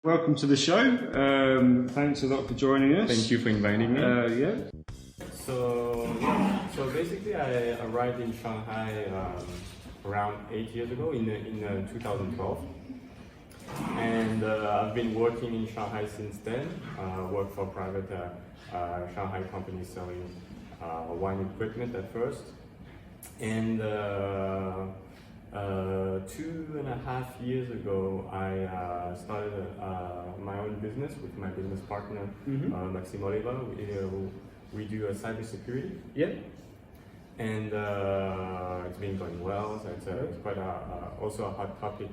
Welcome to the show. Thanks a lot for joining us. Thank you for inviting me. Yeah. So basically, I arrived in Shanghai around 8 years ago in 2012, and I've been working in Shanghai since then. Worked for a private Shanghai company selling wine equipment at first, and 2.5 years ago, I started my own business with my business partner, Maxime Oliva. We do cybersecurity. Yeah. And it's been going well, so it's quite also a hot topic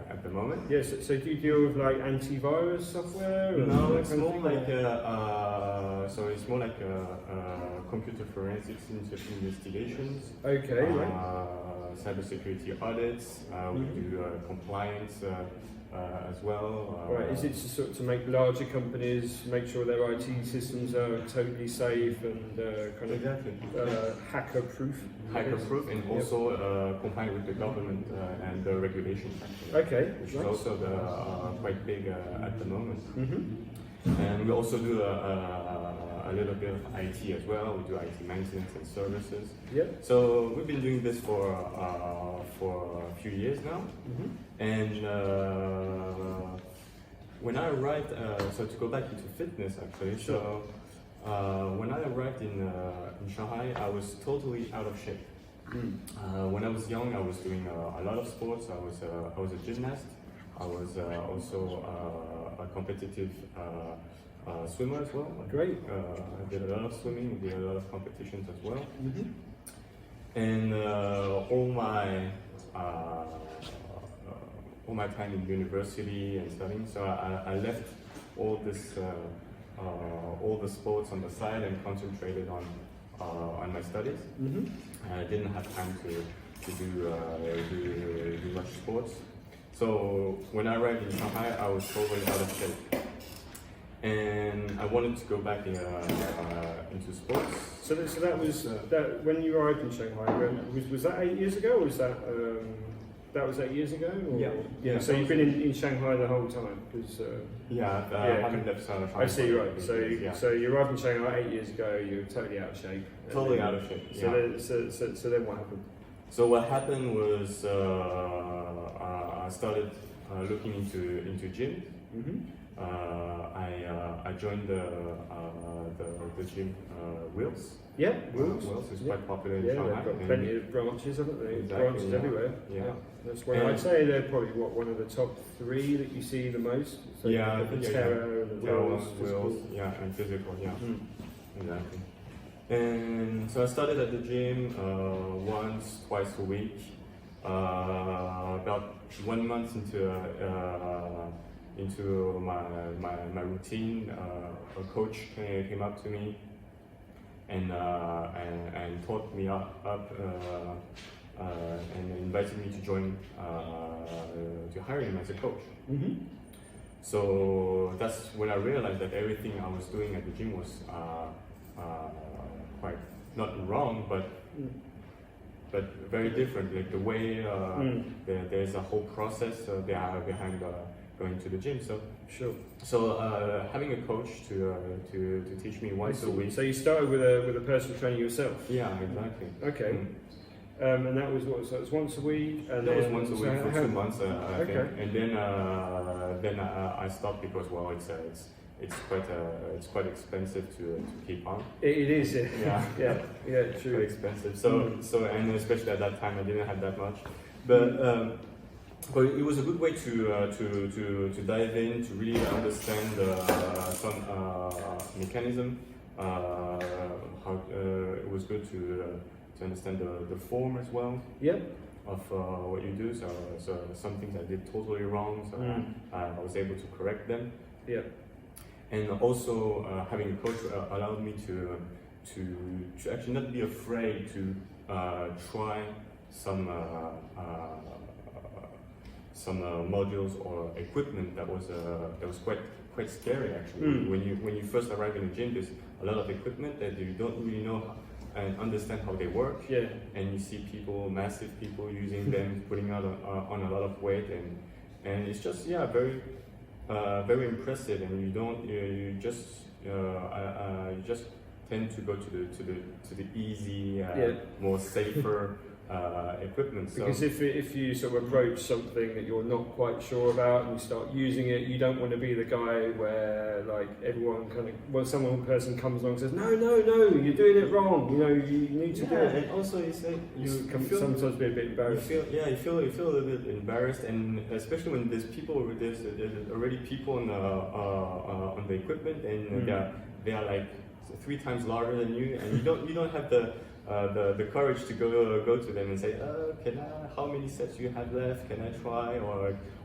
at the moment. Yes. So do you deal with like antivirus software? No, it's more like it's more like computer forensics investigations. Okay. Right. Cybersecurity audits. We do compliance as well. Right. Is it to make larger companies make sure their IT systems are totally safe and kind of hacker proof? Hacker proof, and also compliant with the government and the regulation factor. Okay. Which is also quite big at the moment. And we also do a little bit of IT as well. We do IT maintenance and services. Yeah. So we've been doing this for a few years now. And when I arrived, so to go back into fitness actually, Sure. so when I arrived in Shanghai, I was totally out of shape. When I was young, I was doing a lot of sports. I was a gymnast. I was also a competitive swimmer as well. Great. I did a lot of swimming, did a lot of competitions as well. And all my time in university and studying, so I left all the sports on the side and concentrated on my studies. I didn't have time to do much sports. So when I arrived in Shanghai, I was totally out of shape, and I wanted to go back into sports. So that was that when you arrived in Shanghai. Was that 8 years ago, or was that was 8 years ago? Or? Yeah. So you've been in Shanghai the whole time, because I haven't left Shanghai. I see, right. So you arrived in Shanghai 8 years ago. You were totally out of shape. Totally out of shape. So then what happened? So what happened was I started looking into gym. I joined the gym Wheels. Yeah, Wheels is quite popular in Shanghai. They've got plenty of branches, haven't they? Exactly, Branches everywhere. Yeah. That's where I'd say they're probably one of the top 3 that you see the most. So the Terra and the Wheels, and physical, exactly. And so I started at the gym twice a week. About 1 month into my routine, a coach came up to me and taught me up and invited me to join to hire him as a coach. So that's when I realized that everything I was doing at the gym was quite not wrong, but very different. Like the way there's a whole process behind going to the gym. So sure. So having a coach to teach me once a week. So you started with a personal trainer yourself. Yeah, exactly. Okay. And that was what? So it was once a week. And that was once a week for 2 months, I think. And then I stopped because it's quite expensive to keep on. It is. Yeah. True. Quite expensive. So and especially at that time I didn't have that much, but it was a good way to dive in, to really understand some mechanism. How it was good to understand the form as well. Yep. Of what you do. So some things I did totally wrong. So I was able to correct them. Yeah. And also having a coach allowed me to actually not be afraid to try some modules or equipment that was quite scary actually. When you first arrive in a gym, there's a lot of equipment that you don't really know and understand how they work. Yeah. And you see massive people using them, putting on a lot of weight, and it's just very very impressive, and you don't you just tend to go to the easy, more safer equipment. So because if you sort of approach something that you're not quite sure about and you start using it, you don't want to be the guy where like everyone kind of, well, one person comes along and says, no, you're doing it wrong. You know, you need to do it. And also you say You can sometimes be a bit embarrassed. You feel a little bit embarrassed, and especially when there's already people on the equipment, and they are like 3 times larger than you, and you don't have the courage to go to them and say, how many sets do you have left? Can I try?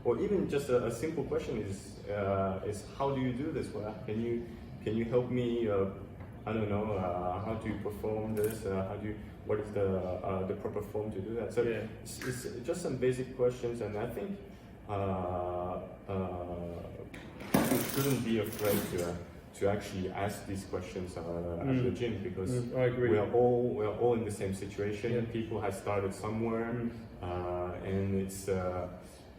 Or even just a simple question is how do you do this? Well, can you help me? I don't know how to perform this. What is the proper form to do that? So it's just some basic questions, and I think you shouldn't be afraid to actually ask these questions at the gym, because I agree. we are all in the same situation. Yeah. People have started somewhere, and it's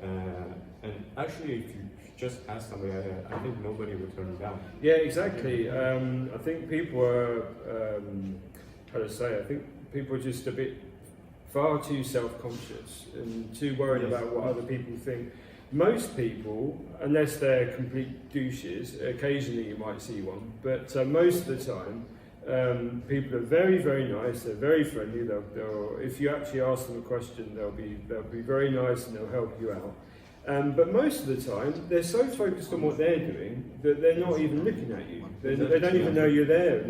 and actually if you just ask somebody, I think nobody will turn you down. Yeah, exactly. I think people are I think people are just a bit far too self-conscious and too worried about what other people think. Most people, unless they're complete douches, occasionally you might see one, but most of the time, people are very, very nice. They're very friendly. They'll if you actually ask them a question, they'll be very nice and they'll help you out. But most of the time, they're so focused on what they're doing that they're not even looking at you. They don't even know you're there, and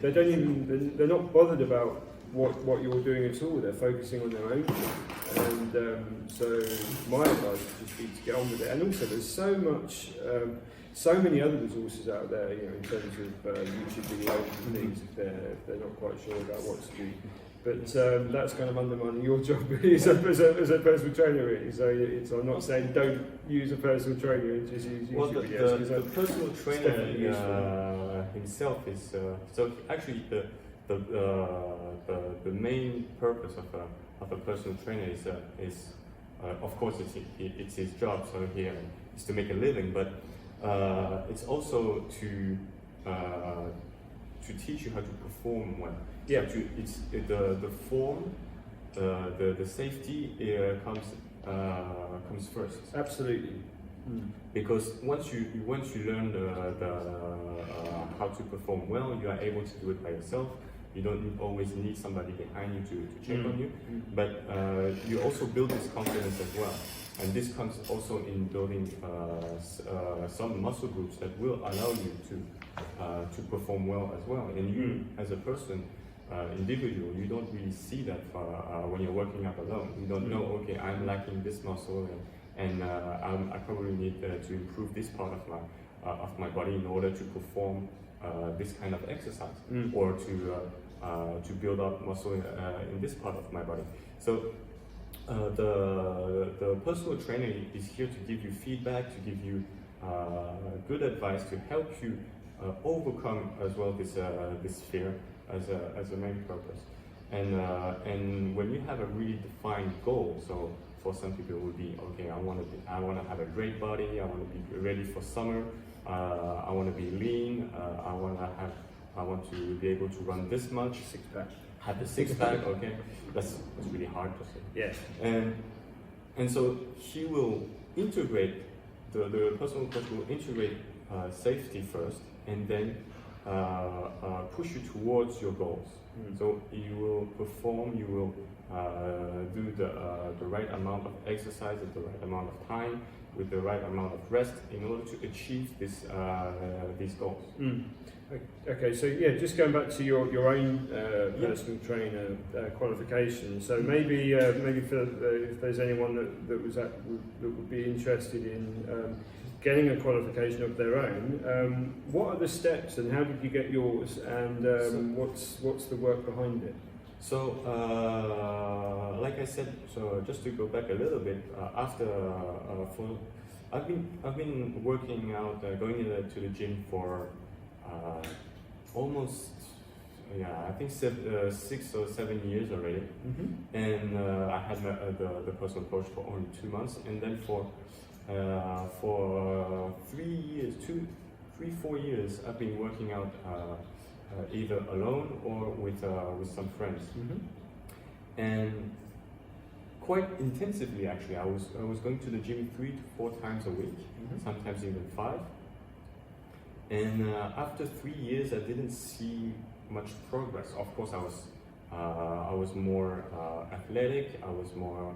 they're not bothered about what you're doing at all. They're focusing on their own, and so my advice would just be to get on with it. And also, there's so many other resources out there, you know, in terms of YouTube videos and things if they're not quite sure about what to do. But that's kind of undermining your job as a personal trainer, really. So I'm not saying don't use a personal trainer and just use YouTube videos. The personal trainer himself is so actually the main purpose of a personal trainer is of course it's his job, so he is to make a living, but it's also to teach you how to perform well. Yeah. So it's the form, the safety comes first. Absolutely. Because once you learn how to perform well, you are able to do it by yourself. You don't always need somebody behind you to check on you, but you also build this confidence as well. And this comes also in building some muscle groups that will allow you to perform well as well. And you, as a person, individual, you don't really see that when you're working out alone. You don't know, okay, I'm lacking this muscle, and I probably need to improve this part of my body in order to perform this kind of exercise, or to build up muscle in this part of my body. So the personal trainer is here to give you feedback, to give you good advice, to help you overcome as well this fear as a main purpose. And when you have a really defined goal, so for some people it would be, okay, I want to have a great body, I want to be ready for summer, I want to be lean, I want to be able to run this much, have a six-pack, okay, that's really hard to say. Yeah. And so he will integrate, the personal coach will integrate safety first, and then push you towards your goals. So you will perform, you will do the right amount of exercise at the right amount of time, with the right amount of rest, in order to achieve these goals. Okay, so yeah, just going back to your own personal trainer qualification. So maybe if there's anyone that would be interested in getting a qualification of their own, what are the steps and how did you get yours, and what's the work behind it? So, like I said, so just to go back a little bit, I've been working out, going to the gym for almost, I think 6 or 7 years already, and I had the personal coach for only 2 months, and then for For 3 years, 4 years, I've been working out either alone or with some friends, and quite intensively actually. I was going to the gym 3 to 4 times a week, sometimes even 5. And after 3 years, I didn't see much progress. Of course, I was more athletic. I was more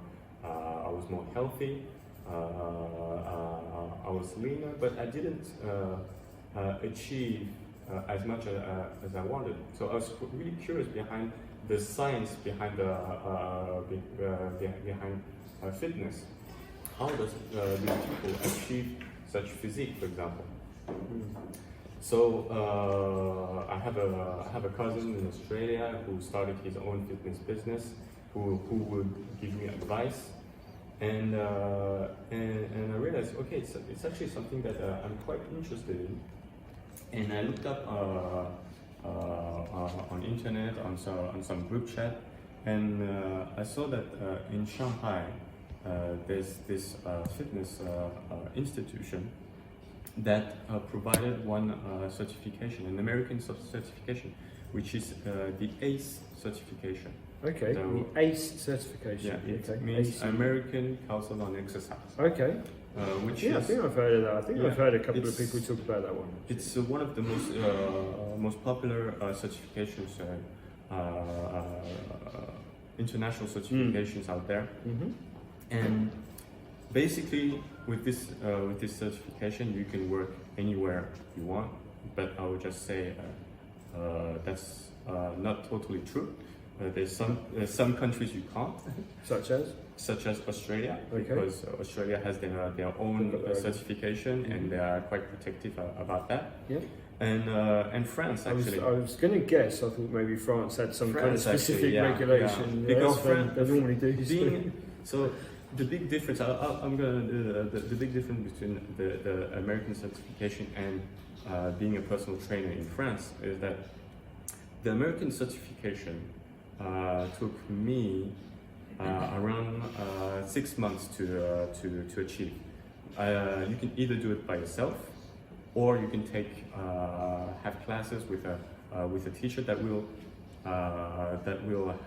healthy. I was leaner, but I didn't achieve as much as I wanted. So I was really curious behind the science behind behind fitness. How does these people achieve such physique, for example? So I have a cousin in Australia who started his own fitness business, who would give me advice, and I realized, okay, it's actually something that I'm quite interested in, and I looked up on internet, on some group chat, and I saw that in Shanghai there's this fitness institution that provided one certification, an American certification, which is the ACE certification. Okay, So, the ACE certification. Yeah, it okay. means ACE. American Council on Exercise. Okay. Which Yeah, I is, think I've heard of that. I think I've heard a couple of it's- people talk about that one. it's one of the most popular certifications, international certifications out there. And basically, with this certification, you can work anywhere you want. But I would just say that's not totally true. There's some countries you can't, Such as? Australia, Okay. because Australia has their own certification, and they are quite protective about that. Yeah. And France actually. I was going to guess. I thought maybe France had some kind of France, actually, specific yeah, regulation. yeah. Yeah, Because they normally do. So the big difference, I'm going to do the big difference between the American certification and being a personal trainer in France is that the American certification took me around 6 months to achieve. You can either do it by yourself, or you can have classes with a teacher that will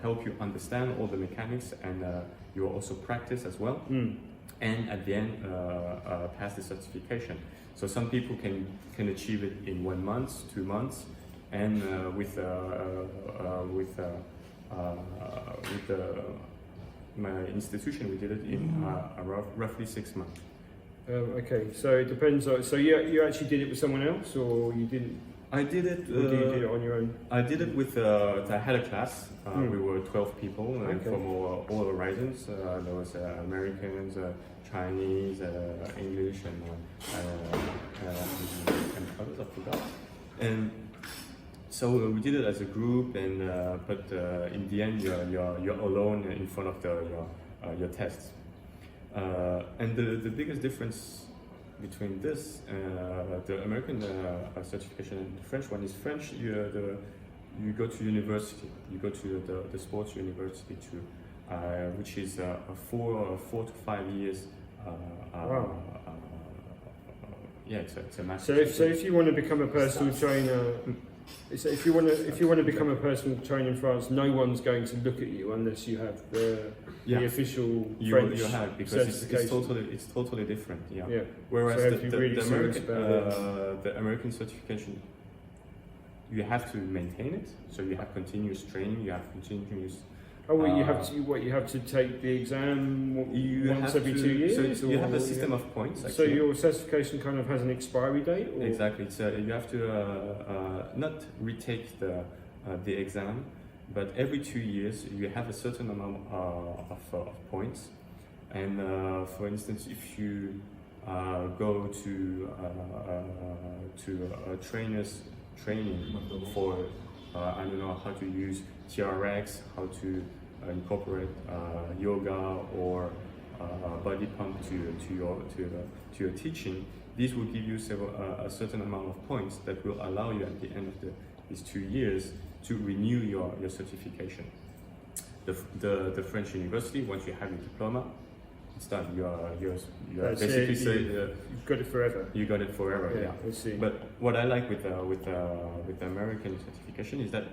help you understand all the mechanics, and you will also practice as well. And at the end, pass the certification. So some people can achieve it in 1 month, 2 months, and with my institution, we did it in roughly 6 months. Okay, so it depends. So you actually did it with someone else, or you didn't? I did it. Or did you do it on your own? I did it with. I had a class. We were 12 people, and Okay. from all horizons. There was Americans, Chinese, English, and others. I forgot. And so we did it as a group, and but in the end, you're alone in front of your tests. And the biggest difference between this, the American certification and the French one is French. You go to university. You go to the sports university too, which is a 4 to 5 years. Wow. Yeah, it's a So massive. if you want to become a personal trainer, so if you want to become a personal trainer in France, no one's going to look at you unless you have the official French you have, because certification. it's totally different. Yeah. Yeah. Whereas So if you're really the serious American about the American certification, you have to maintain it. So you have continuous training. You have continuous. Oh, well, you have to take the exam once every 2 years. So you have a or- system of points. So Actually. your certification kind of has an expiry date. Or? Exactly. So you have to not retake the exam, but every 2 years you have a certain amount of points. And for instance, if you go to a trainer's training for I don't know how to use TRX, how to incorporate yoga or body pump to your teaching. These will give you a certain amount of points that will allow you at the end of these 2 years to renew your certification. The French university, once you have your diploma, it's done. You are That's basically it, say you've got it forever. you got it forever. Yeah. I see. But what I like with the American certification is that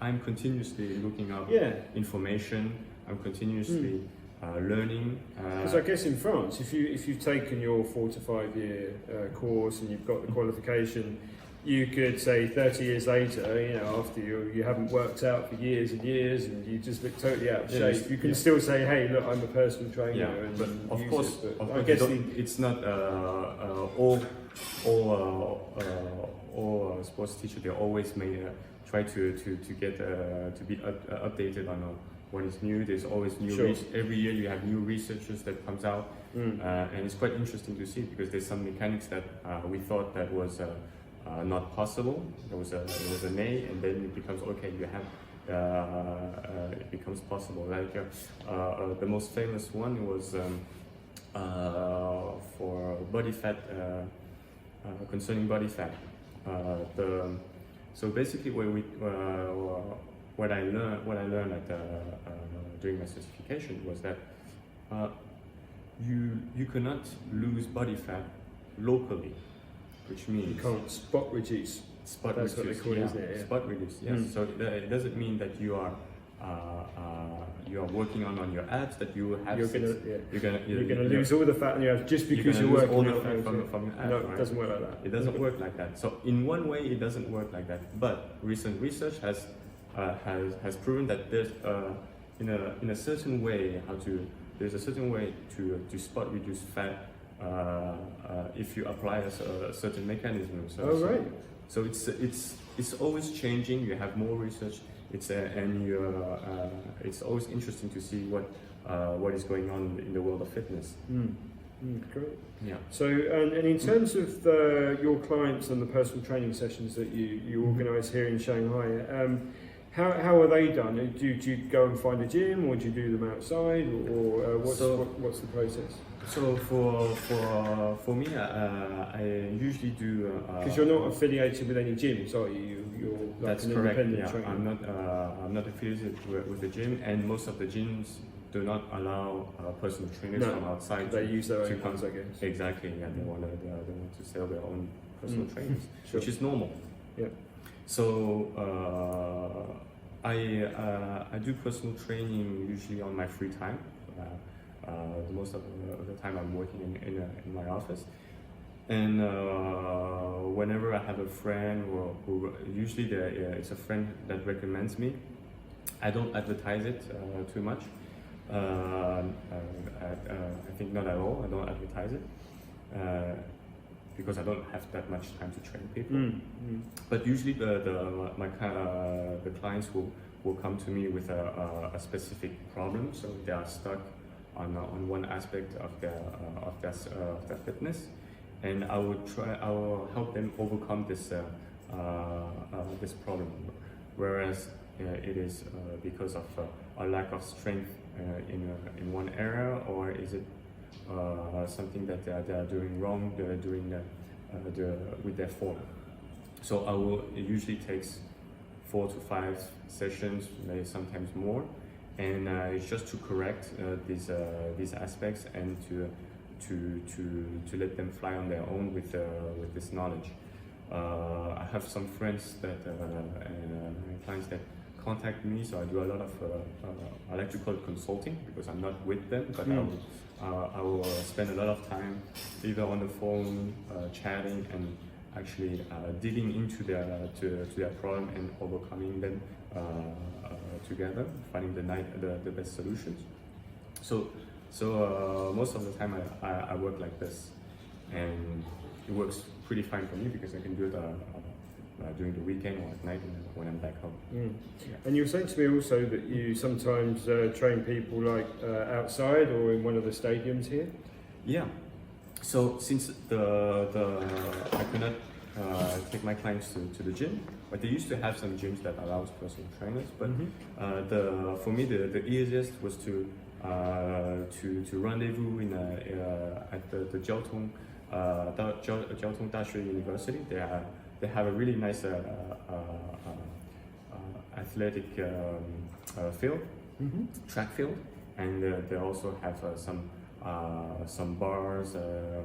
I'm continuously looking up information. I'm continuously learning. Because I guess in France, if you've taken your 4 to 5 year course and you've got the qualification, you could say 30 years later, you know, after you haven't worked out for years and years and you just look totally out of shape, you can still say, hey, look, I'm a personal trainer. Yeah, and but of use course, it. But of I course guess it's not all sports teachers. They always may try to get to be updated on what is new. There's always new. Every year you have new researchers that comes out, and it's quite interesting to see because there's some mechanics that we thought that was not possible. There was an A, and then it becomes okay. You have it becomes possible. Like the most famous one was for body fat, concerning body fat. So basically, what I learned at during my certification was that you cannot lose body fat locally, which means you can't spot reduce. Spot That's reduce, what they call it, isn't it? Yeah. Spot reduce, yes. So it doesn't mean that you are working on your abs that you have. You're gonna lose all the fat in your abs just because you're working all the on fat from your abs. No, right? it doesn't work like that. It doesn't work like that. So in one way, it doesn't work like that. But recent research has proven that there's in a certain way there's a certain way to spot reduce fat if you apply a certain mechanism. So it's always changing. You have more research. It's always interesting to see what is going on in the world of fitness. Great. Yeah. So and in terms of your clients and the personal training sessions that you organise here in Shanghai, how are they done? Do you go and find a gym, or do you do them outside, or what's the process? So for me, I usually do. Because you're not affiliated with any gyms, are you? You're like that's an correct. independent Yeah, trainer. I'm not affiliated with the gym, and most of the gyms do not allow personal trainers from outside. They use their own come. ones, I guess. Exactly. Yeah, they want to sell their own personal trainers, which is normal. Yeah. So I do personal training usually on my free time. Most of the time I'm working in my office, and whenever I have a friend who usually it's a friend that recommends me, I don't advertise it too much. I think not at all. I don't advertise it because I don't have that much time to train people. But usually the clients will come to me with a specific problem, so they are stuck on one aspect of their fitness, and I will help them overcome this problem. Whereas it is because of a lack of strength in one area, or is it something that they are doing wrong with their form. So it usually takes 4 to 5 sessions, maybe sometimes more, and it's just to correct these aspects and to let them fly on their own with this knowledge. I have some friends and clients that contact me, so I do a lot of I like to call it consulting because I'm not with them, but I will spend a lot of time either on the phone, chatting, and actually digging into their problem and overcoming them together, finding the best solutions. So most of the time I work like this, and it works pretty fine for me because I can do it during the weekend or at night when I'm back home. Yeah. And you were saying to me also that you sometimes train people like outside or in one of the stadiums here? Yeah. So since I cannot take my clients to the gym, but they used to have some gyms that allows personal trainers. But for me the easiest was to rendezvous at the Jiaotong Daxue University. They have a really nice athletic field, track field, and they also have some some bars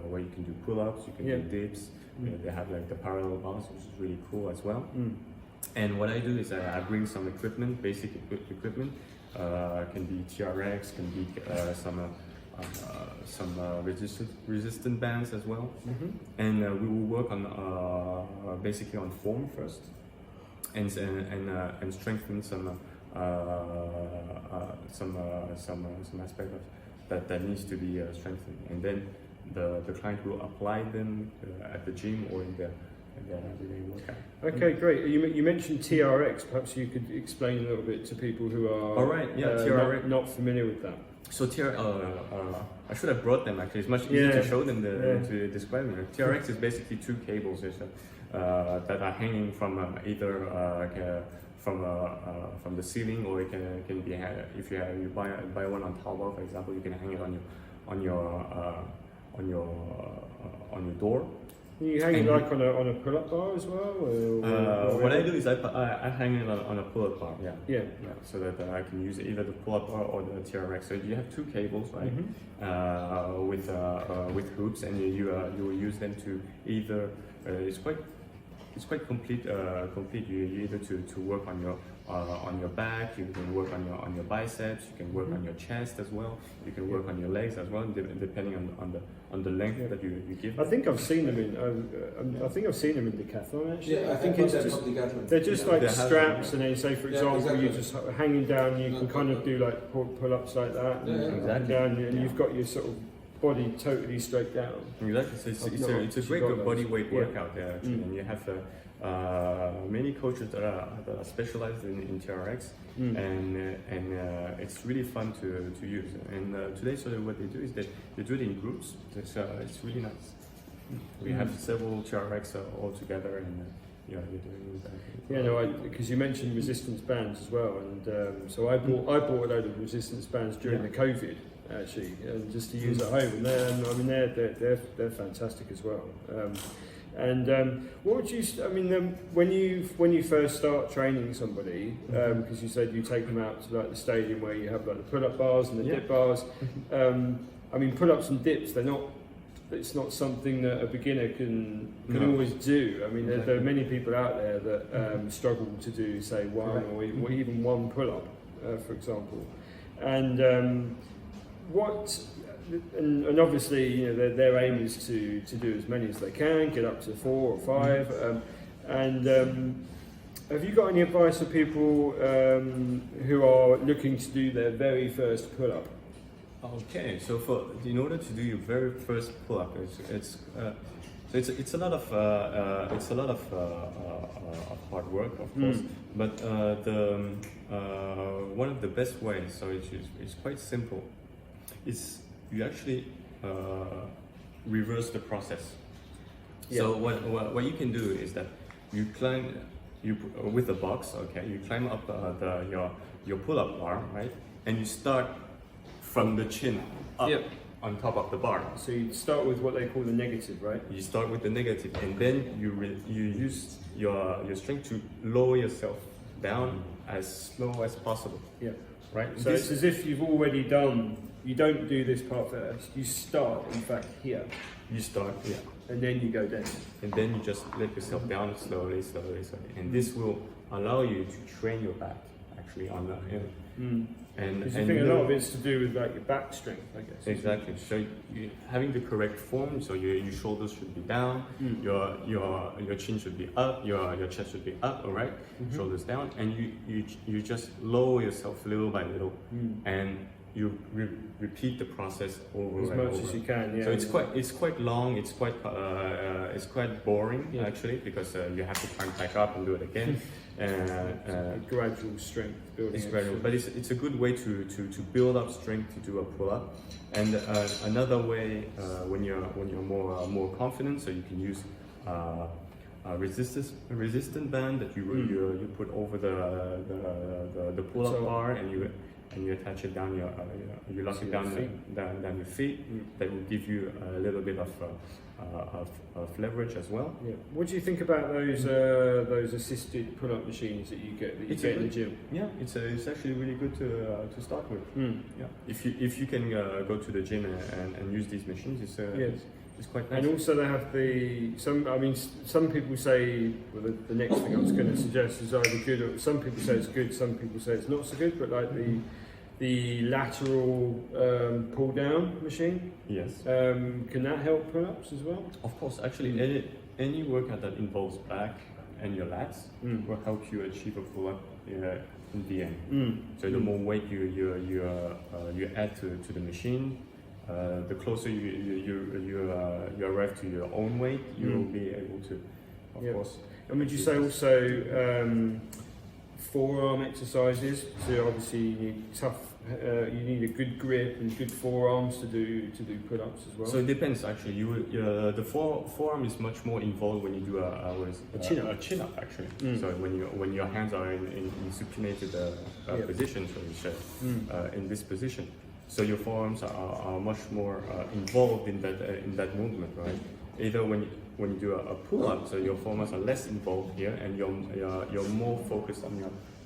where you can do pull-ups, you can do dips. They have like the parallel bars, which is really cool as well. And what I do is I bring some equipment, basic equipment. Can be TRX, can be some resistant bands as well. And we will work on basically on form first, and strengthen some aspect of that needs to be strengthened, and then the client will apply them at the gym or in their everyday workout. Okay, great. You mentioned TRX. Perhaps you could explain a little bit to people who are TRX. Not familiar with that. So I should have brought them actually. It's much easier to show them than to describe them. TRX is basically two cables that are hanging from either from the ceiling, or it can be if you buy one on Taobao, for example, you can hang it on your door. You hang it like on a pull-up bar as well? What I do is I hang it on a pull-up bar, so that I can use either the pull-up bar or the TRX. So you have two cables, right, with hoops, and you will use them to either it's quite complete. You either to work on your back, you can work on your biceps, you can work on your chest as well, you can work on your legs as well, depending on the length that you give. I think I've seen them in Decathlon actually. Yeah, I think it's just they're just like straps, and then say for example you just hanging down, you can kind of do like pull-ups like that, exactly. And you've got your sort of body totally straight down. Exactly. So it's a great body weight workout there actually, and you have many coaches that are specialized in TRX, and it's really fun to use. And today, so what they do is they do it in groups. It's really nice. We have several TRX all together, and you're doing that. Yeah, no, because you mentioned resistance bands as well, and so I bought a load of resistance bands during the COVID. Actually, just to use at home, and they're fantastic as well. What would you? I mean, when you first start training somebody, because you said you take them out to like the stadium where you have like the pull-up bars and the dip bars. I mean, pull-ups and dips, it's not something that a beginner can always do. I mean, there are many people out there that struggle to do, say, one or even one pull-up, for example, and. And obviously, you know, their aim is to do as many as they can, get up to 4 or 5. Have you got any advice for people who are looking to do their very first pull-up? Okay, so in order to do your very first pull-up, it's a lot of hard work, of course. But one of the best ways, so it's quite simple. Is you actually reverse the process. So what you can do is that you climb with the box. Okay, you climb up your pull-up bar, right, and you start from the chin up on top of the bar. So you start with what they call the negative, right? You start with the negative, and then you use your strength to lower yourself down as slow as possible. Yeah. Right. So it's as if you've already done. You don't do this part first. You start, in fact, here. You start, and then you go down. And then you just let yourself down slowly. And this will allow you to train your back actually on the And because I think a lot of it's to do with like your back strength, I guess. Exactly. So having the correct form, so your shoulders should be down, your chin should be up, your chest should be up, all right? Shoulders down, and you just lower yourself little by little, and you repeat the process over as much as you can. Yeah. So it's quite long. It's quite boring actually, because you have to climb back up and do it again. Gradual strength building. It's gradual, but it's a good way to build up strength to do a pull up. And another way when you're more confident, so you can use resistant band that you put over the pull-up bar, and you attach it down you lock it down your feet. That will give you a little bit of leverage as well. Yeah. What do you think about those assisted pull-up machines that you get in the gym? Yeah, it's actually really good to start with. Yeah, if you can go to the gym and use these machines, it's quite nice. And also they have some people say, well, the next thing I was going to suggest is either good, or some people say it's good, some people say it's not so good, but like the lateral pull down machine. Yes. Can that help pull-ups as well? Of course, actually any workout that involves back and your lats will help you achieve a pull-up in the end. So the more weight you add to the machine, the closer you arrive to your own weight, you will be able to, of course. And would you say also forearm exercises? So obviously you need you need a good grip and good forearms to do pull-ups as well. So it depends actually. The forearm is much more involved when you do a chin-up actually. So when your hands are in supinated position, so you say, in this position. So your forearms are much more involved in that movement, right? Either when you do a pull-up, so your forearms are less involved here, and you're more focused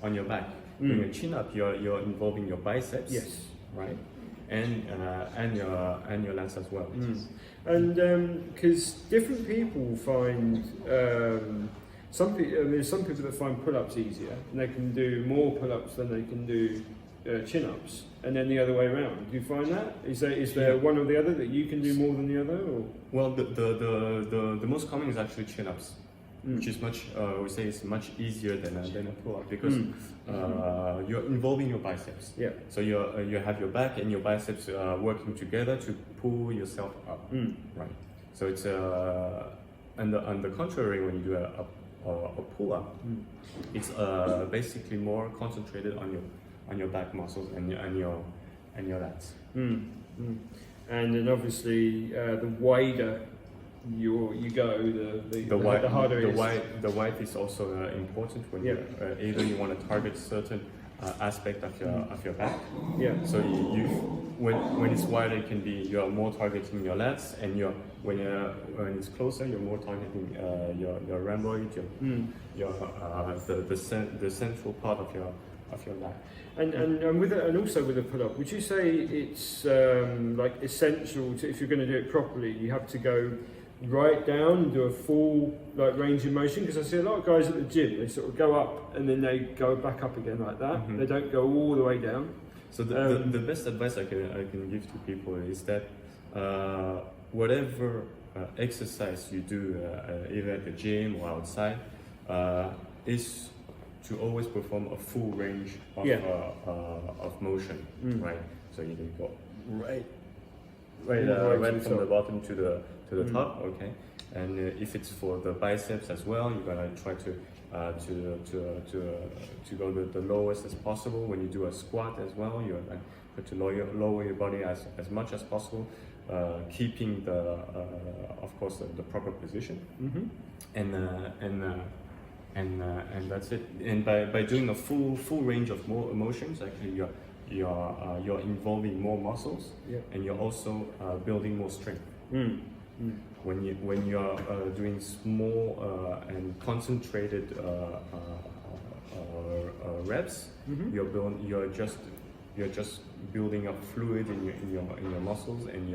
on your back. When you chin up, you're involving your biceps, yes, right, and your lats as well. And because different people find there's some people that find pull-ups easier, and they can do more pull-ups than they can do chin-ups, and then the other way around. Do you find that? Is there one or the other that you can do more than the other? Or? Well, the most common is actually chin-ups, which is we say it's much easier than a pull-up, because you're involving your biceps. Yeah. So you have your back and your biceps working together to pull yourself up, right? So it's on the contrary, when you do a pull-up, it's basically more concentrated on your back muscles and your lats. And then obviously the wider you go, the harder it is. The width is also important when either you want to target certain aspect of your back. Yeah. So when it's wider, it can be you're more targeting your lats, and when it's closer, you're more targeting your rhomboid, the central part of your lat. And also with a pull-up, would you say it's like essential to, if you're going to do it properly, you have to go right down and do a full like range of motion? Because I see a lot of guys at the gym, they sort of go up and then they go back up again like that. They don't go all the way down. So the best advice I can give to people is that whatever exercise you do, either at the gym or outside, is to always perform a full range of motion, right? So you can go right from the bottom to the top, okay. And if it's for the biceps as well, you're gonna try to go the lowest as possible. When you do a squat as well, you're going to lower your body as much as possible, keeping of course the proper position, and that's it. And by doing a full range of motions, actually you're involving more muscles, and you're also building more strength. When you're doing small and concentrated reps, you're just building up fluid in your muscles, and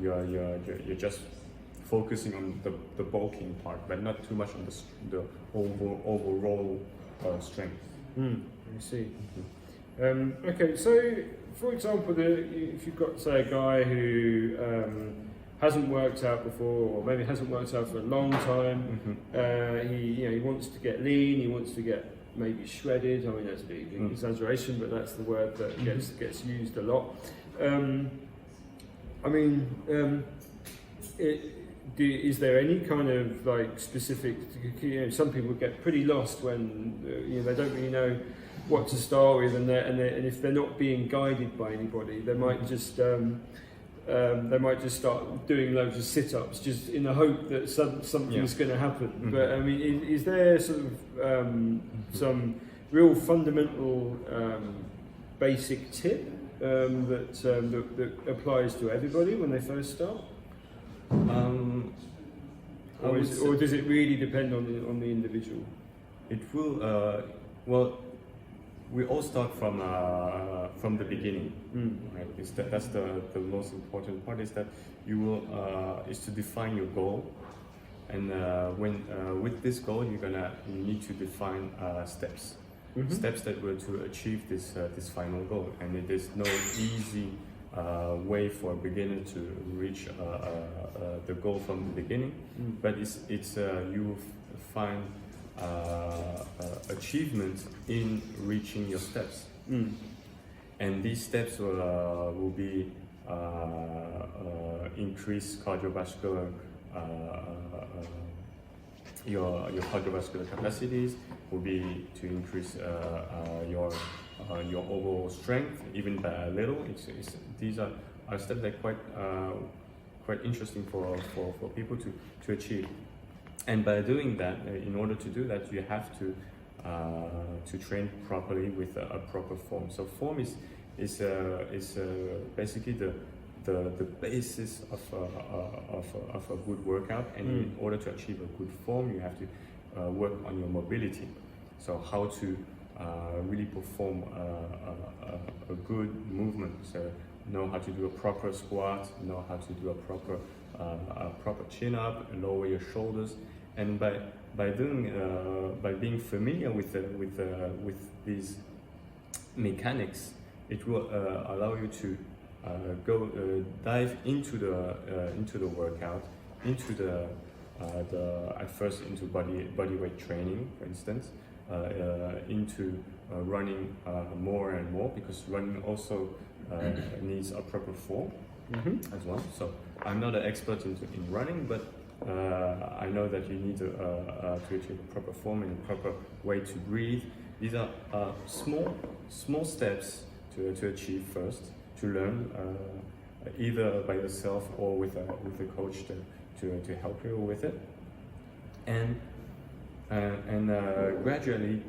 you're just focusing on the bulking part, but not too much on the overall strength. I see. Okay, so for example, if you've got, say, a guy who hasn't worked out before, or maybe hasn't worked out for a long time, he wants to get lean, he wants to get maybe shredded. I mean, that's a big exaggeration, but that's the word that gets used a lot. Is there any kind of like specific? Some people get pretty lost when they don't really know what to start with, and if they're not being guided by anybody, they might just they might just start doing loads of sit-ups just in the hope that something's going to happen. Mm-hmm. But I mean, is there sort of some real fundamental basic tip that applies to everybody when they first start? Or does it really depend on the individual? It will. Well, we all start from the beginning, right? That's the most important part. Is that you will is to define your goal, and when with this goal you need to define steps. Mm-hmm. Steps that were to achieve this final goal, and it is no easy way for a beginner to reach the goal from the beginning. But it's you will find achievement in reaching your steps, and these steps will be increase cardiovascular your cardiovascular capacities, will be to increase your overall strength, even by a little. These are steps that are quite interesting for people to achieve. And by doing that, in order to do that, you have to train properly with a proper form. So form is basically the basis of a good workout. And in order to achieve a good form, you have to work on your mobility. So how to really perform a good movement. So know how to do a proper squat, know how to do a proper chin up, lower your shoulders, and by being familiar with these mechanics, it will allow you to dive into the workout, at first into body weight training, for instance, into running more and more, because running also needs a proper form as well. So I'm not an expert in running, but I know that you need to achieve a proper form and a proper way to breathe. These are small steps to achieve first, to learn either by yourself or with a coach to help you with it, and gradually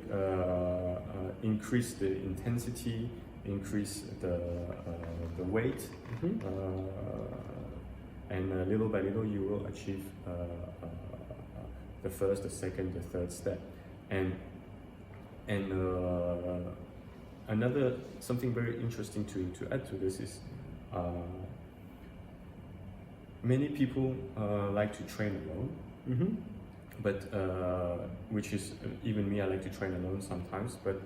increase the intensity, increase the weight, and little by little you will achieve the first, the second, the third step. And another something very interesting to add to this is many people like to train alone, but which is even me. I like to train alone sometimes, but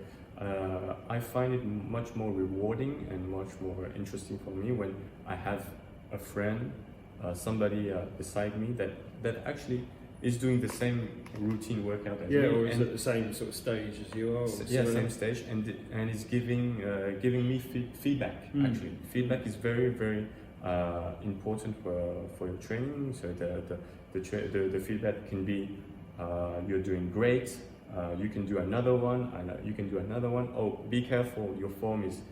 I find it much more rewarding and much more interesting for me when I have a friend, somebody beside me that actually is doing the same routine workout as me. Or is at the same sort of stage as you are. Same stage, and is giving me feedback. Actually, feedback is very, very important for your training. So the feedback can be you're doing great. You can do another one, and you can do another one. Oh, be careful! Your form is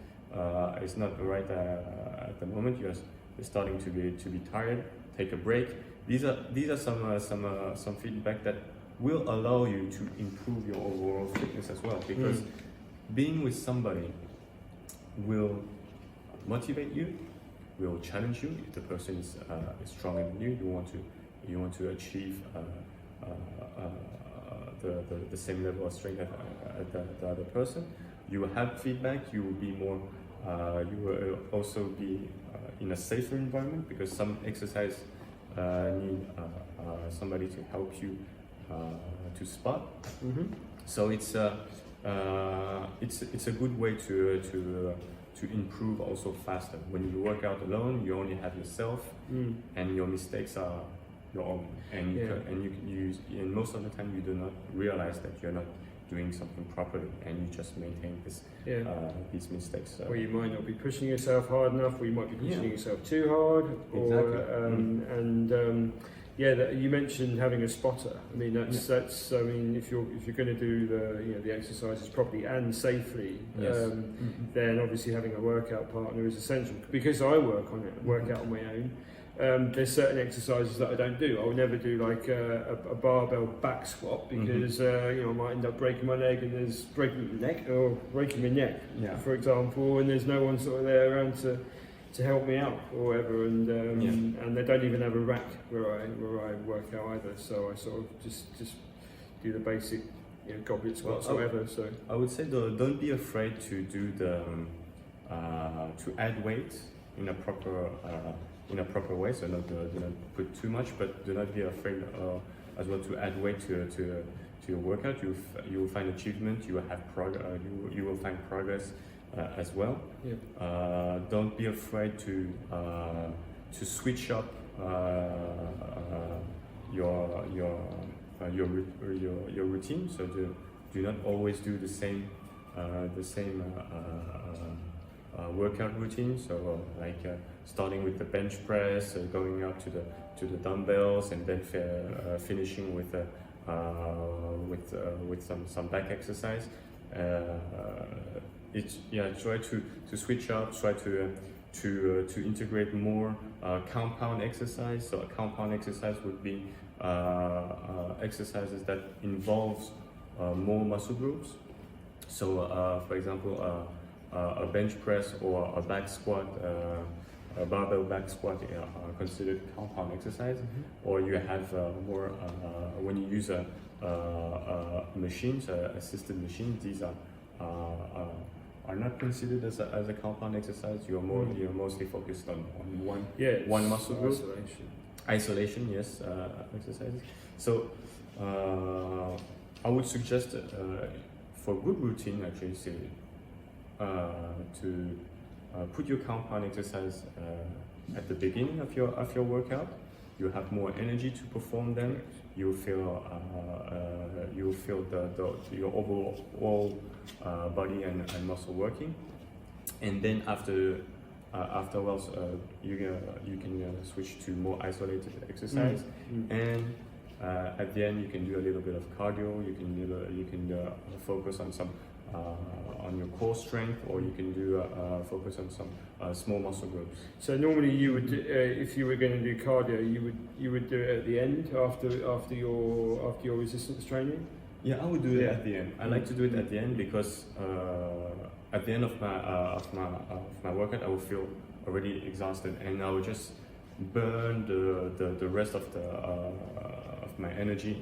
not right at the moment. You're starting to be tired. Take a break. These are some feedback that will allow you to improve your overall fitness as well. Because being with somebody will motivate you, will challenge you. If the person is stronger than you, you want to achieve the same level of strength as the other person. You will have feedback. You will be more. You will also be in a safer environment, because some exercise need somebody to help you to spot. So it's a good way to improve also faster. When you work out alone, you only have yourself, and your mistakes are your own, and and most of the time you do not realize that you're not doing something properly, and you just maintain these mistakes. Or you might not be pushing yourself hard enough, or you might be pushing yourself too hard, or Exactly. Yeah, you mentioned having a spotter. I mean, that's. I mean, if you're going to do the exercises properly and safely, then obviously having a workout partner is essential. Because I work out on my own. There's certain exercises that I don't do. I will never do like a barbell back squat because I might end up breaking my leg and there's breaking my neck, for example, and there's no one sort of there around to help me out or whatever, and they don't even have a rack where I work out either. So I sort of just do the basic goblet squats or whatever. So I would say though, don't be afraid to do the to add weight in a proper way. So do not put too much, but do not be afraid as well to add weight to your workout. You will find achievement. You will have you will find progress. As well. Don't be afraid to switch up your routine. So do not always do the same workout routine. So starting with the bench press, going up to the dumbbells, and then finishing with some back exercise. Try to switch up, try to integrate more compound exercise. So a compound exercise would be exercises that involves more muscle groups. So for example, a bench press or a back squat, a barbell back squat are considered compound exercise. Or you have more when you use a machines, assisted machines. These are not considered as a compound exercise. You're mostly focused on one muscle group. Isolation, yes, exercises. So I would suggest for good routine actually to put your compound exercise at the beginning of your workout. You have more energy to perform them. You feel your overall body and muscle working, and then afterwards you can switch to more isolated exercise, and at the end you can do a little bit of cardio. You can focus on some on your core strength, or you can do focus on some small muscle groups. So normally you would, if you were going to do cardio, you would do it at the end after your resistance training. Yeah, I would do it at the end. I like to do it at the end because at the end of my workout, I will feel already exhausted, and I will just burn the rest of my energy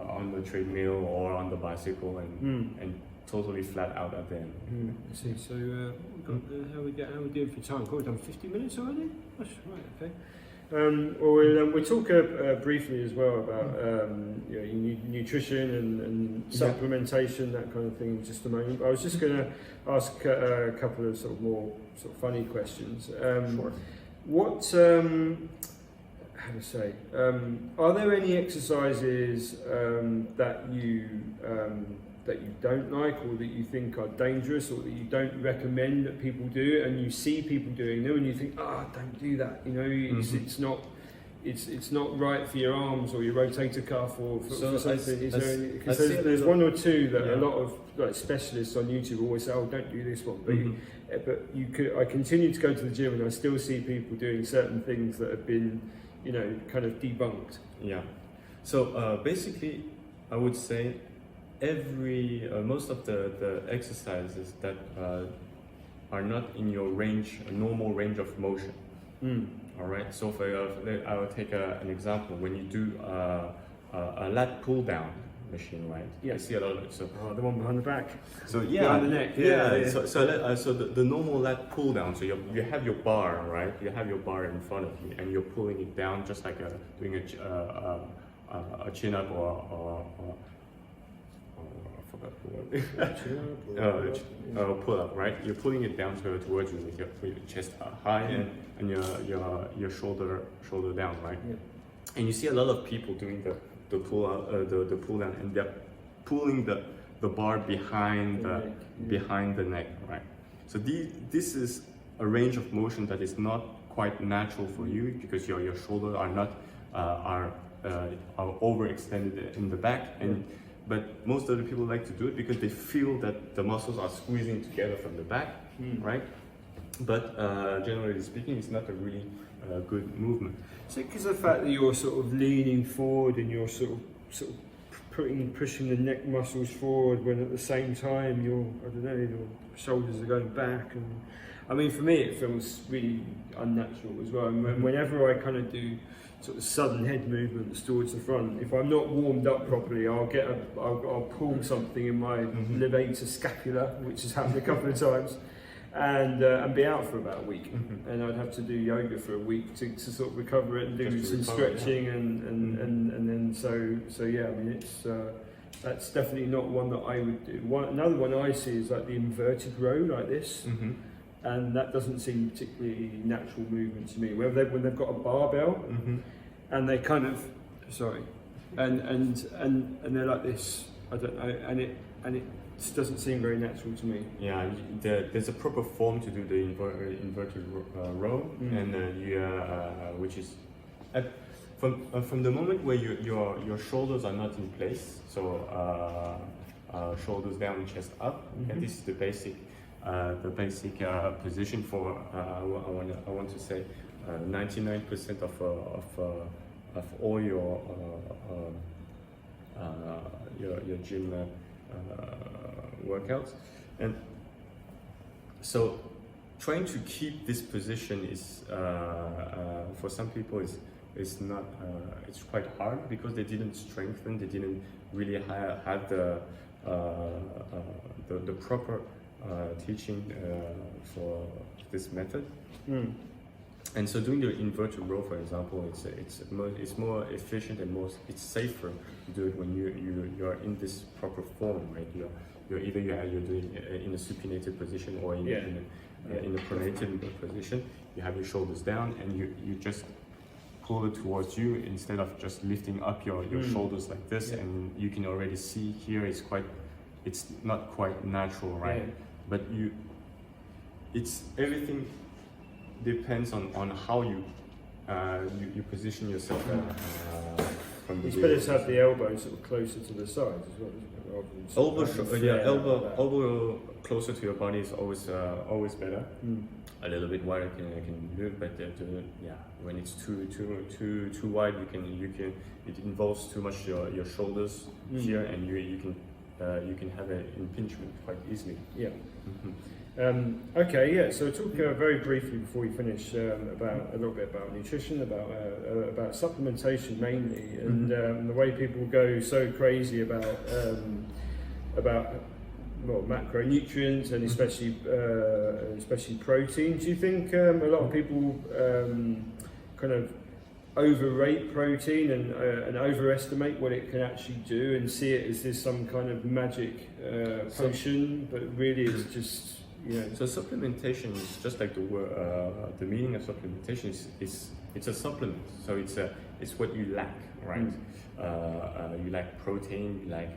on the treadmill or on the bicycle, and totally flat out at the end. I see. So how we doing for time? We've done 50 minutes already. That's right. Okay. We'll talk briefly as well about nutrition and supplementation, that kind of thing, in just a moment. But I was just going to ask a couple of sort of more funny questions. Sure. What how to say? Are there any exercises that you don't like, or that you think are dangerous, or that you don't recommend that people do, and you see people doing them and you think, don't do that, it's not right for your arms or your rotator cuff or for something? Because there's one or two that a lot of specialists on YouTube always say, don't do this one, but I continue to go to the gym and I still see people doing certain things that have been kind of debunked. Yeah. So basically I would say most of the exercises that are not in your normal range of motion. All right. So I will take an example. When you do a lat pull down machine, right? Yeah. I see a lot of it. So the one behind the back. So behind the neck. Yeah. So the normal lat pull down. So you have your bar, right? You have your bar in front of you, and you're pulling it down just like doing a chin up or pull up, right? You're pulling it down towards you with your chest high and your shoulder down, right? Yeah. And you see a lot of people doing the pull down, and they're pulling the bar behind the neck, right? So this is a range of motion that is not quite natural for you, because your shoulders are not are overextended in the back, and but most of the people like to do it because they feel that the muscles are squeezing together from the back, right? But generally speaking, it's not a really good movement. So, because the fact that you're sort of leaning forward and you're sort of pushing the neck muscles forward, when at the same time your shoulders are going back, and I mean, for me, it feels really unnatural as well. And whenever I kind of do sort of sudden head movements towards the front, if I'm not warmed up properly, I'll pull something in my levator scapula, which has happened a couple of times, and be out for about a week. And I'd have to do yoga for a week to sort of recover it and do some stretching, and then so yeah. I mean, it's that's definitely not one that I would do. Another one I see is like the inverted row, like this. And that doesn't seem particularly natural movement to me. When they've got a barbell, and they kind of, and they're like this. I don't know, and it just doesn't seem very natural to me. Yeah, there's a proper form to do the inverted row, and which is from the moment where your shoulders are not in place, so shoulders down, chest up, and this is the basic position for I want to say 99% of all your gym workouts. And so trying to keep this position is for some people is not it's quite hard because they didn't strengthen, they didn't really have the proper teaching for this method. And so doing the inverted row, for example, it's more efficient and it's safer to do it when you're in this proper form, right? You're doing in a supinated position or in a pronated position. You have your shoulders down and you just pull it towards you instead of just lifting up your shoulders like this. And you can already see here it's not quite natural, right? But everything depends on how you position yourself. From the it's better to have the elbow sort of closer to the sides as well. Elbow closer to your body is always better. A little bit wider can do it, but when it's too wide, it involves too much your shoulders here, and you can have an impingement quite easily. Yeah. Okay, so talk very briefly before we finish about a little bit about nutrition, about supplementation mainly, and the way people go so crazy about macronutrients and especially protein. Do you think a lot of people kind of overrate protein and overestimate what it can actually do and see it as this some kind of magic potion, but really it's just So supplementation is just like the word. The meaning of supplementation is it's a supplement. So it's what you lack, right? You lack protein. You lack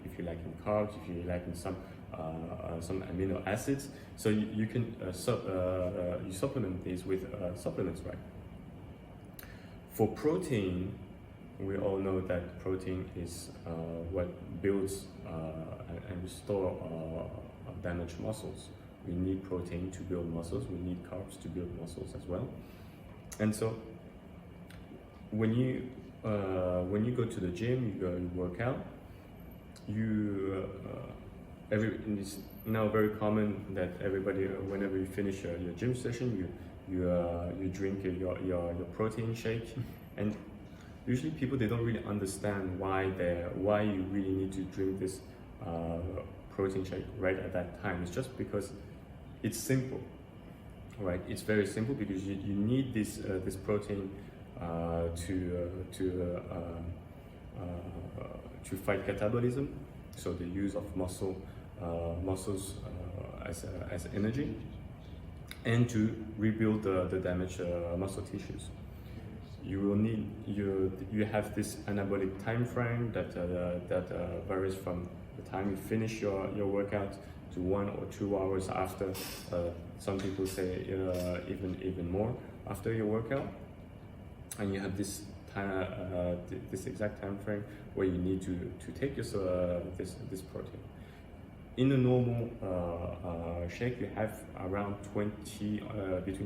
if you lack in carbs. If you lack in some amino acids. So you can you supplement these with supplements, right? For protein, we all know that protein is what builds and restore damaged muscles. We need protein to build muscles. We need carbs to build muscles as well. And so, when you go to the gym, you work out. It's now very common that everybody, whenever you finish your gym session, you drink your protein shake, and usually people, they don't really understand why you really need to drink this protein shake right at that time. It's just because it's simple, right? It's very simple because you need this protein to fight catabolism, so the use of muscles as energy, and to rebuild the damaged muscle tissues. You will need you have this anabolic time frame that varies from the time you finish your workout to 1 or 2 hours after. Some people say even more after your workout, and you have this this exact time frame where you need to take this protein. In a normal shake, you have around between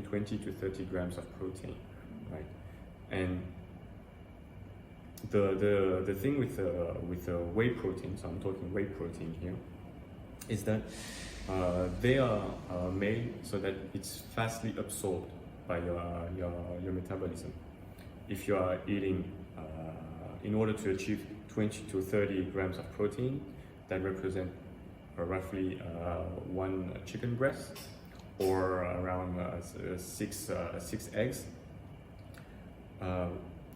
20 to 30 grams of protein, right? And the thing with whey protein, so I'm talking whey protein here, is that they are made so that it's fastly absorbed by your metabolism. If you are eating, in order to achieve 20 to 30 grams of protein, that represent roughly 1 chicken breast or around 6 eggs.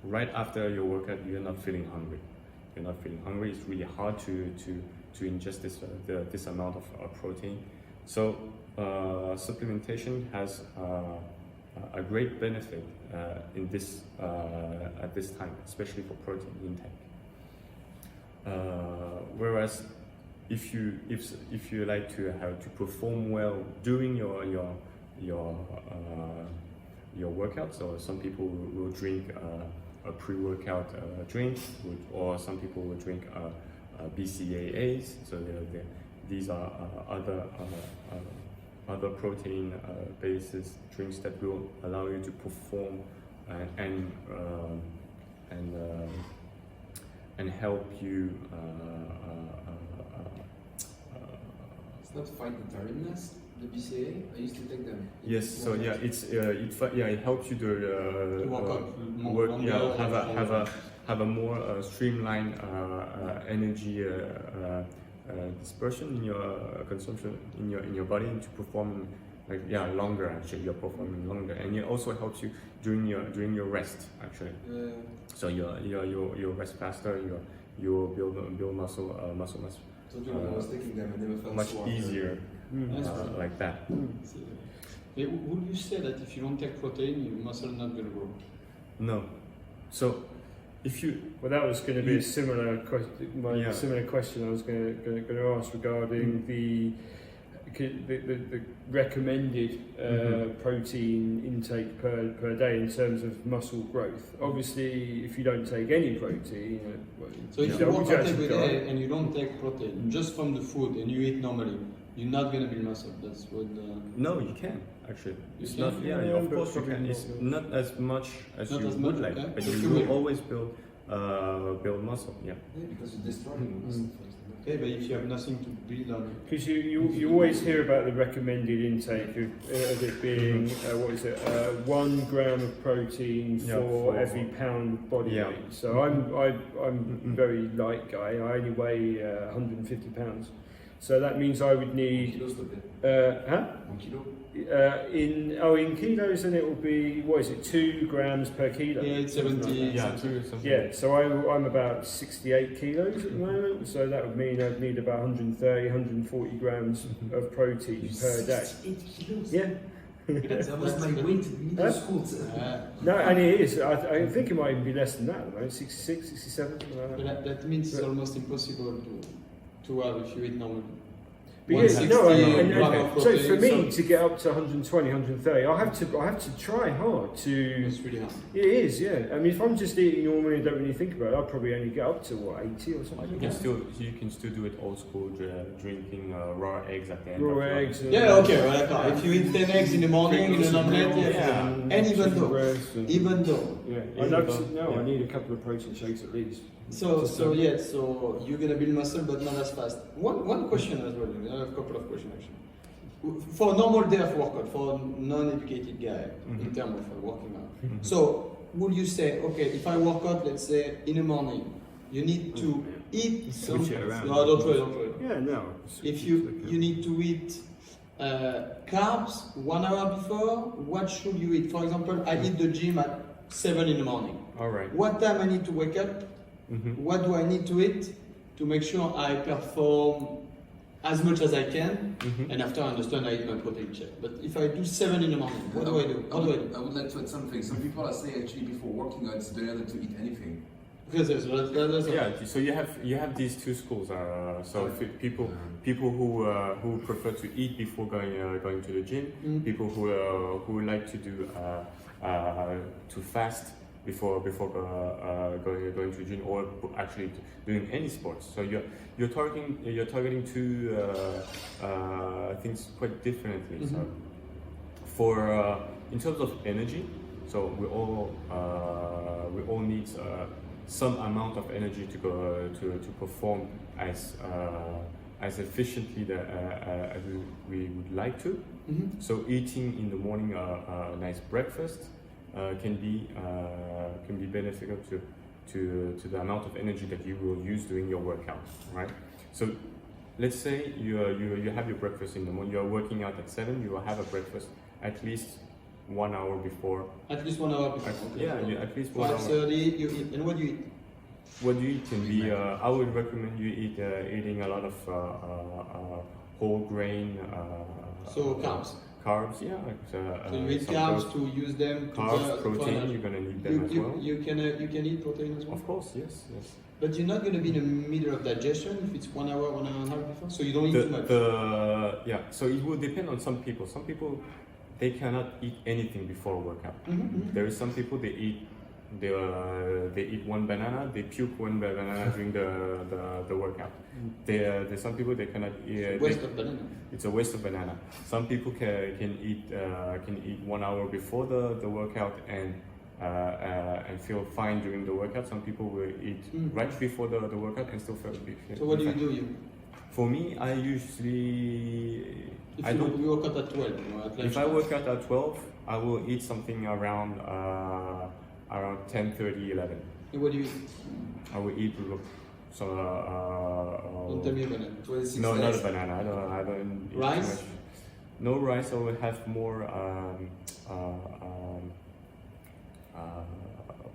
Right after your workout, you're not feeling hungry. You're not feeling hungry. It's really hard to ingest this amount of protein. So supplementation has a great benefit in this at this time, especially for protein intake. Whereas if you like to perform well during your workout, so some people will drink a pre-workout drink, or some people will drink BCAAs. So these are other protein basis drinks that will allow you to perform and help you. It's not fight the tiredness. The BCA, I used to take them. Yes, so yeah, it helps you to have a more streamlined energy dispersion in your consumption in your body, and to perform longer. Actually, you're performing longer, and it also helps you during your rest. Actually, so you rest faster. You build muscle mass. So when I was taking them, I never felt much so easier. Like that. Would you say that if you don't take protein, your muscle not going to grow? No. So, if you that was going to be a similar question. Similar question I was going to ask regarding the recommended protein intake per day in terms of muscle growth. Obviously, if you don't take any protein, so if you work out every day and you don't take protein just from the food and you eat normally, you're not going to build muscle. That's what. No, you can actually. It's you not. Can? Yeah, of course you can. It's not as much as you would like, okay. but you will always build muscle. Yeah. Because you destroy muscle. Okay, but if you have nothing to build on, because you always hear about the recommended intake of it being 1 gram of protein for every pound of body weight. So I'm a very light guy. I only weigh 150 pounds. So that means I would need 1 kilo? in kilos, then it will be 2 grams per kilo? Yeah, it's 70. So I'm about 68 kilos at the moment. So that would mean I'd need about 130, 140 grams of protein per day. 68 kilos? Yeah. That was my weight in middle school. No, and it is. I think it might even be less than that at the moment, 66, 67, something like that. But that means it's almost impossible to have if you eat normally. So for me to get up to 120, 130, I have to try hard to. It's really hard. It is, yeah. I mean, if I'm just eating normally and don't really think about it, I'll probably only get up to 80 or something. You can still do it old school, drinking raw eggs at the end. Raw eggs. If you eat 10 eggs in the morning in an omelette, and even though, I need a couple of protein shakes at least. So you're gonna build muscle, but not as fast. One question as well. I have a couple of questions actually. For a normal day of workout, for a non-educated guy in terms of working out. So would you say, okay, if I work out, let's say in the morning, you need to eat Switch it around. No, don't try. Yeah, no. If you need to eat carbs 1 hour before, what should you eat? For example, I hit the gym at 7 in the morning. All right. What time I need to wake up? What do I need to eat to make sure I perform as much as I can? And after I understand, I eat my protein shake. But if I do 7 in the morning, what do I do? I would like to add something. Some people are saying actually before working out it's better than to eat anything. Because so you have these two schools. People who prefer to eat before going to the gym. People who like to do to fast going to gym or actually doing any sports. So you're targeting two things quite differently. Mm-hmm. So for in terms of energy, so we all need some amount of energy to go to perform as efficiently as we would like to. Mm-hmm. So eating in the morning a nice breakfast can be beneficial to the amount of energy that you will use during your workout, right? So let's say you have your breakfast in the morning. You are working out at 7. You will have a breakfast at least 1 hour before. At least 1 hour before. Okay. Yeah, at least 1 hour. 5:30. You eat, and what do you eat? What you eat can be. I would recommend you eating a lot of whole grain. So carbs. Carbs, yeah. So you eat carbs to use them. Carbs, to protein. You're gonna need them as well. You can eat protein as well. Of course, yes. But you're not going to be in the middle of digestion if it's 1 hour, 1 hour and a half before. So you don't eat too much. So it will depend on some people. Some people they cannot eat anything before a workout. Mm-hmm. There is some people they eat one banana, they puke one banana during the workout. There's some people they cannot eat. Waste of banana. It's a waste of banana. Some people can eat 1 hour before the workout and feel fine during the workout. Some people will eat right before the workout and still feel. So what do you do? For me, I usually You work out at 12. If I work out at 12, I will eat something around 10:30, 11. And what do you eat? I will eat so. Don't tell me a banana. 26 No, not a days. banana. I don't eat Rice? too much. No rice. I will have more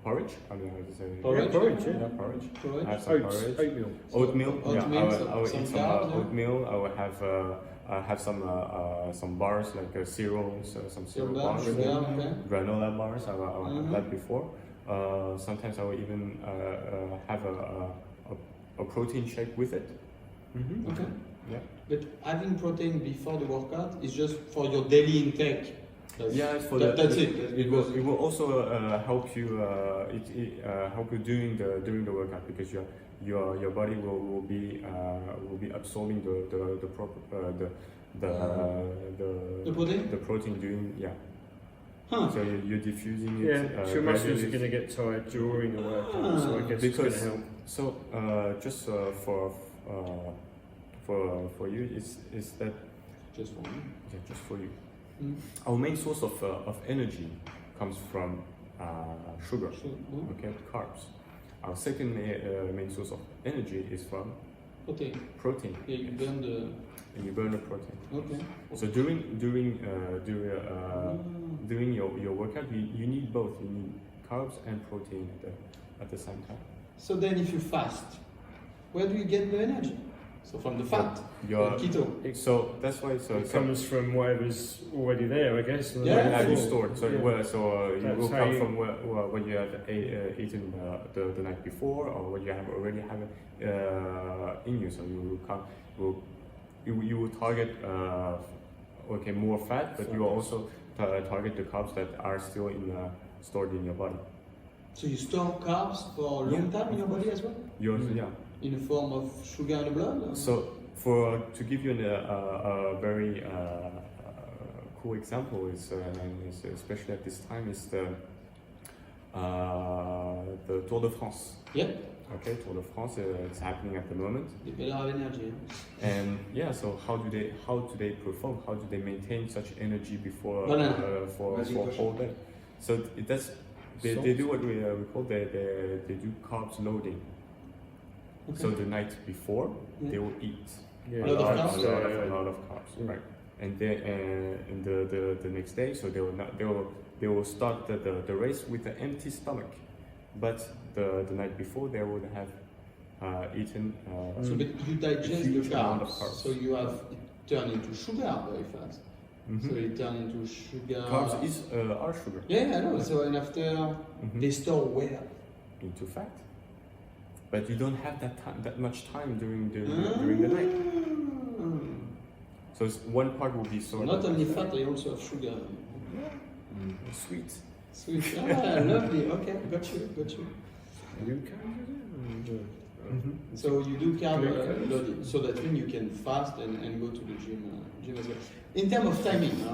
porridge. I don't know how to say. Porridge? Porridge, yeah. Porridge. Porridge? I have some Oats, porridge. oatmeal. Oatmeal. Oatmeal, I will some eat some carbs, yeah. oatmeal. I will have some bars like cereals, some cereal bars, Okay. granola bars. I will have Mhm. that before. Sometimes I will even have a protein shake with it. Mm-hmm. Okay. Yeah. But having protein before the workout is just for your daily intake. Yeah, it's for That's it. It will also help you help you during the workout because your body will be absorbing the proper The protein? the protein during Huh. so you're diffusing it. Yeah, so your muscles gradually. are going to get tired during the workout, so I guess it's going to help. So just for you is that Just for me. yeah, just for you. Mm. Our main source of energy comes from sugar, Sure. Mm. okay, carbs. Our second main source of energy is from Protein. protein. Yeah, you burn the. And you burn the protein. Okay. So during your workout, you need both. You need carbs and protein at the same time. So then, if you fast, where do you get the energy? So from the fat, Your keto. so that's why It comes from whatever's already there, I guess. Yeah, where have you Before. stored? So Yeah. you That's will how come you- from when you have eaten the night before, or what you have already have in you. So you will come, you will target more fat, but you will also target the carbs that are still stored in your body. So you store carbs for a long time in your body as well, You also, yeah. in the form of sugar in the blood. or- So to give you a very cool example is especially at this time is the Tour de France. Yeah, Okay, Tour de France it's happening at the moment, they better have energy. and yeah. So how do they perform? How do they maintain such energy before Banana. for Magic a question. whole day? So that's they do what we call they do carbs loading. Okay. So the night before Yeah. they will eat. Yeah, A lot of a carbs? lot of carbs, Yeah. right? And then and the next day, so they will start the race with an empty stomach, but the night before they would have eaten. So but you digest huge the amount of carbs, carbs. so you have it turn into sugar very fast. Mhm. So it turn into sugar. Carbs is are sugar Yeah, I know. So and after Mhm. they store where? into fat, but you don't have that much time during the night. Mm. So one part will be So stored. not only fat, they also have sugar. Sweet. Sweet. Ah, lovely. Okay, got you. So you do carb loading, so that means you can fast and go to the gym as well. In terms of timing, I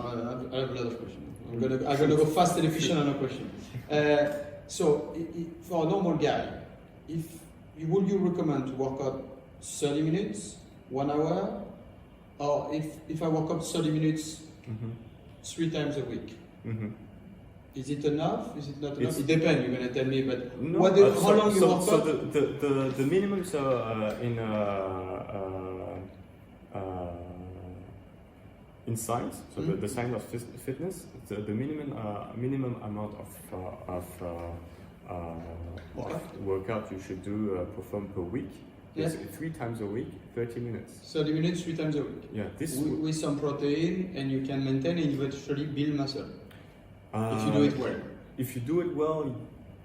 have a lot of questions. I'm gonna go fast and efficient on a question. So for a normal guy, would you recommend to work out 30 minutes, 1 hour, or if I work out 30 minutes 3 times a week? Is it enough? Is it not enough? It depends. You're gonna tell me, but No, how long you work so out? the minimums in science, so the science of fitness, the minimum amount of workout you should do perform per week is 3 times a week, 30 minutes. 30 minutes, 3 times a week. Yeah, this with some protein, and you can maintain and eventually build muscle. If you do it well. If you do it well,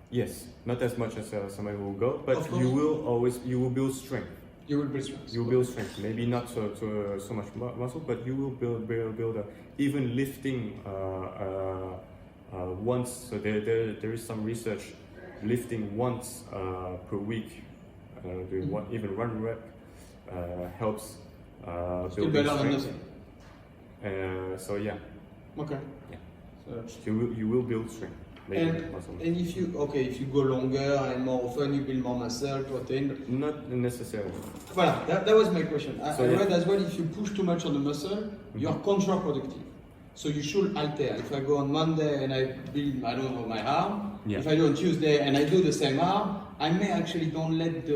yes, not as much as somebody will go, but Of course. you will build strength. You will build strength. You will build strength. Maybe not so much muscle, but you will build even lifting once. So there is some research lifting once per week, doing even 1 rep helps Still build better than strength. nothing. So yeah. Okay. Yeah. So, You will build strength. Maybe muscle. and if you go longer and more often, you build more muscle, protein. Not necessarily. Voilà, that was my question. I yeah. read as well, if you push too much on the muscle, you are counterproductive. So you should alter. If I go on Monday and I build, I don't know, my arm, if I do on Tuesday and I do the same arm, I may actually don't let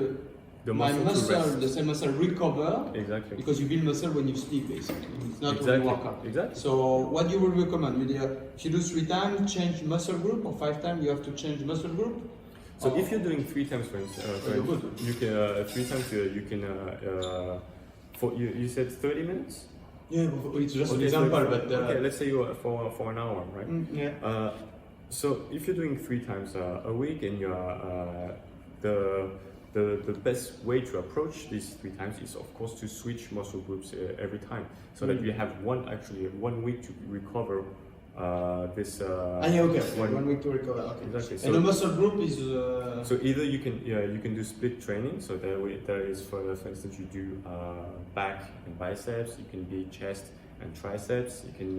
my muscle, the same muscle recover. Exactly. Because you build muscle when you sleep, basically. It's not when you work out. Exactly. So what you would recommend? If you do 3 times, change muscle group, or 5 times, you have to change muscle group? So if you're doing 3 times, for instance, you can 3 times you can you said 30 minutes. Yeah, it's just an example, but okay, let's say you for an hour, right? Yeah. So if you're doing 3 times a week, and you're the best way to approach these 3 times is, of course, to switch muscle groups every time, so that you have 1 week to recover this. Okay. 1 week to recover. Okay. Exactly. So, and the muscle group is. So either you can do split training. So there is for instance you do back and biceps. You can be chest and triceps. You can